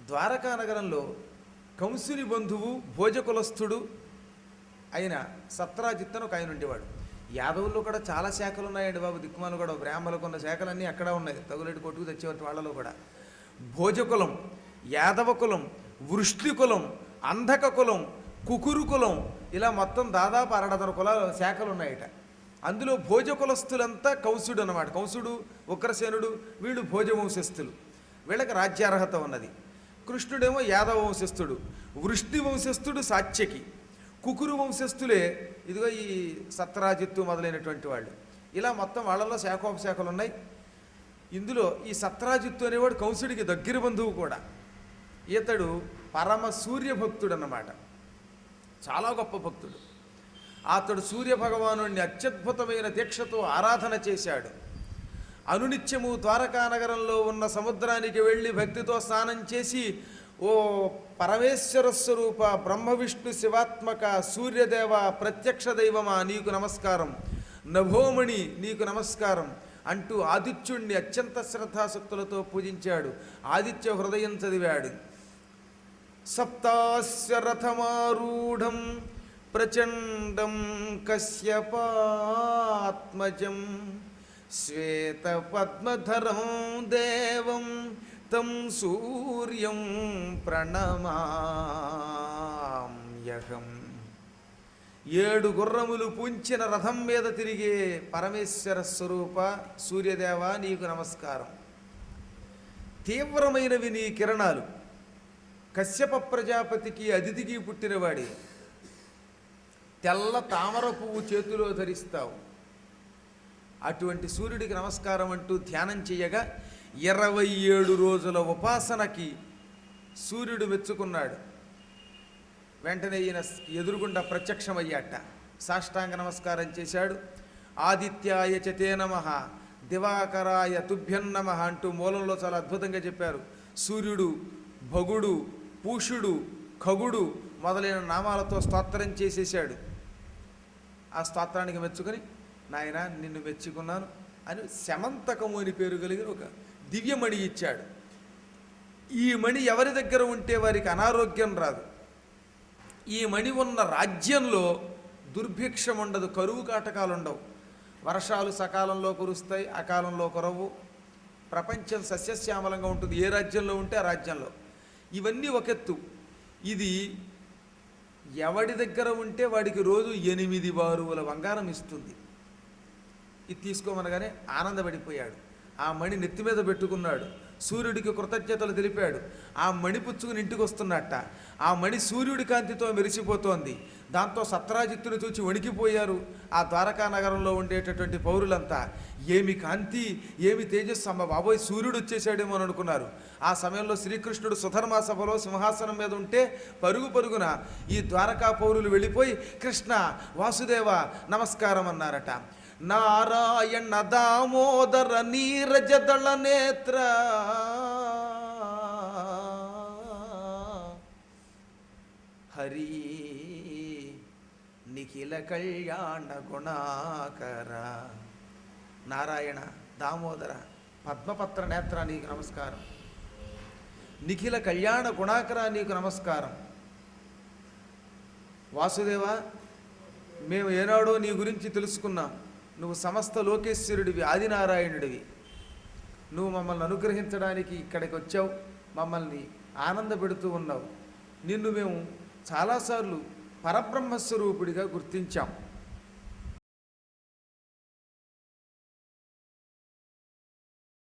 ద్వారకా నగరంలో కంసుని బంధువు భోజకులస్థుడు ఆయన సత్రాజిత్ అని ఒక ఆయన ఉండేవాడు. యాదవుల్లో కూడా చాలా శాఖలు ఉన్నాయండి బాబు, దిక్కుమాలు కూడా బ్రాహ్మణులకు ఉన్న శాఖలన్నీ అక్కడ ఉన్నాయి, తగులేటి కొట్టుకు తెచ్చేవాటి వాళ్ళలో కూడా. భోజకులం, యాదవ కులం, వృష్టి కులం, అంధక కులం, కుకురు కులం, ఇలా మొత్తం దాదాపు 6 కులాల శాఖలు ఉన్నాయట. అందులో భోజ కులస్తులంతా కౌసుడు అన్నమాట. కౌసుడు, ఉగ్రసేనుడు వీళ్ళు భోజ వంశస్థులు, వీళ్ళకి రాజ్యార్హత ఉన్నది. కృష్ణుడేమో యాదవ వంశస్థుడు, వృష్టి వంశస్థుడు సాత్యకి, కుకురు వంశస్థులే ఇదిగో ఈ సత్రాజిత్తు మొదలైనటువంటి వాళ్ళు. ఇలా మొత్తం వాళ్ళలో శాఖోపశాఖలు ఉన్నాయి. ఇందులో ఈ సత్రాజిత్తు అనేవాడు కంసుడికి దగ్గర బంధువు కూడా. ఇతడు పరమ సూర్యభక్తుడు అన్నమాట, చాలా గొప్ప భక్తుడు. అతడు సూర్యభగవానుడిని అత్యద్భుతమైన దీక్షతో ఆరాధన చేశాడు. అనునిత్యము ద్వారకా నగరంలో ఉన్న సముద్రానికి వెళ్ళి భక్తితో స్నానం చేసి, ఓ పరమేశ్వర స్వరూప బ్రహ్మ విష్ణు శివాత్మక సూర్యదేవ ప్రత్యక్ష దైవమా నీకు నమస్కారం, నభోమణి నీకు నమస్కారం అంటూ ఆదిత్యుణ్ణి అత్యంత శ్రద్ధాశక్తులతో పూజించాడు. ఆదిత్య హృదయం చదివాడు. సప్తాస్య రథమారూఢం ప్రచండం కశ్యపాత్మజం శ్వేత పద్మధరం దేవం తం సూర్యం ప్రణమామ్యహం. 7 గుర్రములు పూంచిన రథం మీద తిరిగే పరమేశ్వర స్వరూప సూర్యదేవ నీకు నమస్కారం. తీవ్రమైనవి నీ కిరణాలు, కశ్యప ప్రజాపతికి అతిథికి పుట్టినవాడి. తెల్ల తామర పువ్వు చేతిలో ధరిస్తావు. అటువంటి సూర్యుడికి నమస్కారం అంటూ ధ్యానం చేయగా 27 రోజుల ఉపాసనకి సూర్యుడు మెచ్చుకున్నాడు. వెంటనే ఈయన ఎదురుగుండా ప్రత్యక్షమయ్యాట. సాష్టాంగ నమస్కారం చేశాడు. ఆదిత్యాయ చతే నమః, దివాకరాయ తుభ్యం నమః అంటూ మూలంలో చాలా అద్భుతంగా చెప్పారు. సూర్యుడు, భగుడు, పూషుడు, ఖగుడు మొదలైన నామాలతో స్తోత్రం చేసేసాడు. ఆ స్తోత్రానికి మెచ్చుకొని, నాయన నిన్ను మెచ్చుకున్నాను అని శమంతకము అని పేరు కలిగిన ఒక దివ్యమణి ఇచ్చాడు. ఈ మణి ఎవరి దగ్గర ఉంటే వారికి అనారోగ్యం రాదు. ఈ మణి ఉన్న రాజ్యంలో దుర్భిక్షం ఉండదు, కరువు కాటకాలు ఉండవు, వర్షాలు సకాలంలో కురుస్తాయి, అకాలంలో కురవు, ప్రపంచం సస్యశ్యామలంగా ఉంటుంది. ఏ రాజ్యంలో ఉంటే ఆ రాజ్యంలో. ఇవన్నీ ఒకెత్తు. ఇది ఎవడి దగ్గర ఉంటే వాడికి రోజు 8 బారువుల బంగారం ఇస్తుంది. ఇది తీసుకోమనగానే ఆనందపడిపోయాడు. ఆ మణి నెత్తి మీద పెట్టుకున్నాడు. సూర్యుడికి కృతజ్ఞతలు తెలిపాడు. ఆ మణి పుచ్చుకుని ఇంటికి వస్తున్నట్ట. ఆ మణి సూర్యుడి కాంతితో మెరిసిపోతోంది. దాంతో సత్రాజిత్తును చూచి వణికిపోయారు ఆ ద్వారకా నగరంలో ఉండేటటువంటి పౌరులంతా. ఏమి కాంతి, ఏమి తేజస్సు, అమ్మ బాబోయ్ సూర్యుడు వచ్చేసాడేమో అని అనుకున్నారు. ఆ సమయంలో శ్రీకృష్ణుడు సుధర్మా సభలో సింహాసనం మీద ఉంటే పరుగు పరుగున ఈ ద్వారకా పౌరులు వెళ్ళిపోయి కృష్ణ వాసుదేవ నమస్కారం అన్నారట. నారాయణ దామోదర నీరజదళ నేత్ర హరి నిఖిల కళ్యాణ గుణాకర. నారాయణ, దామోదర, పద్మపత్ర నేత్ర నీకు నమస్కారం. నిఖిల కళ్యాణ గుణాకర నీకు నమస్కారం. వాసుదేవ, మేము ఏనాడో నీ గురించి తెలుసుకున్నాం. నువ్వు సమస్త లోకేశ్వరుడివి, ఆదినారాయణుడివి. నువ్వు మమ్మల్ని అనుగ్రహించడానికి ఇక్కడికి వచ్చావు, మమ్మల్ని ఆనందపెడుతూ ఉన్నావు. నిన్ను మేము చాలాసార్లు పరబ్రహ్మస్వరూపుడిగా గుర్తించాం.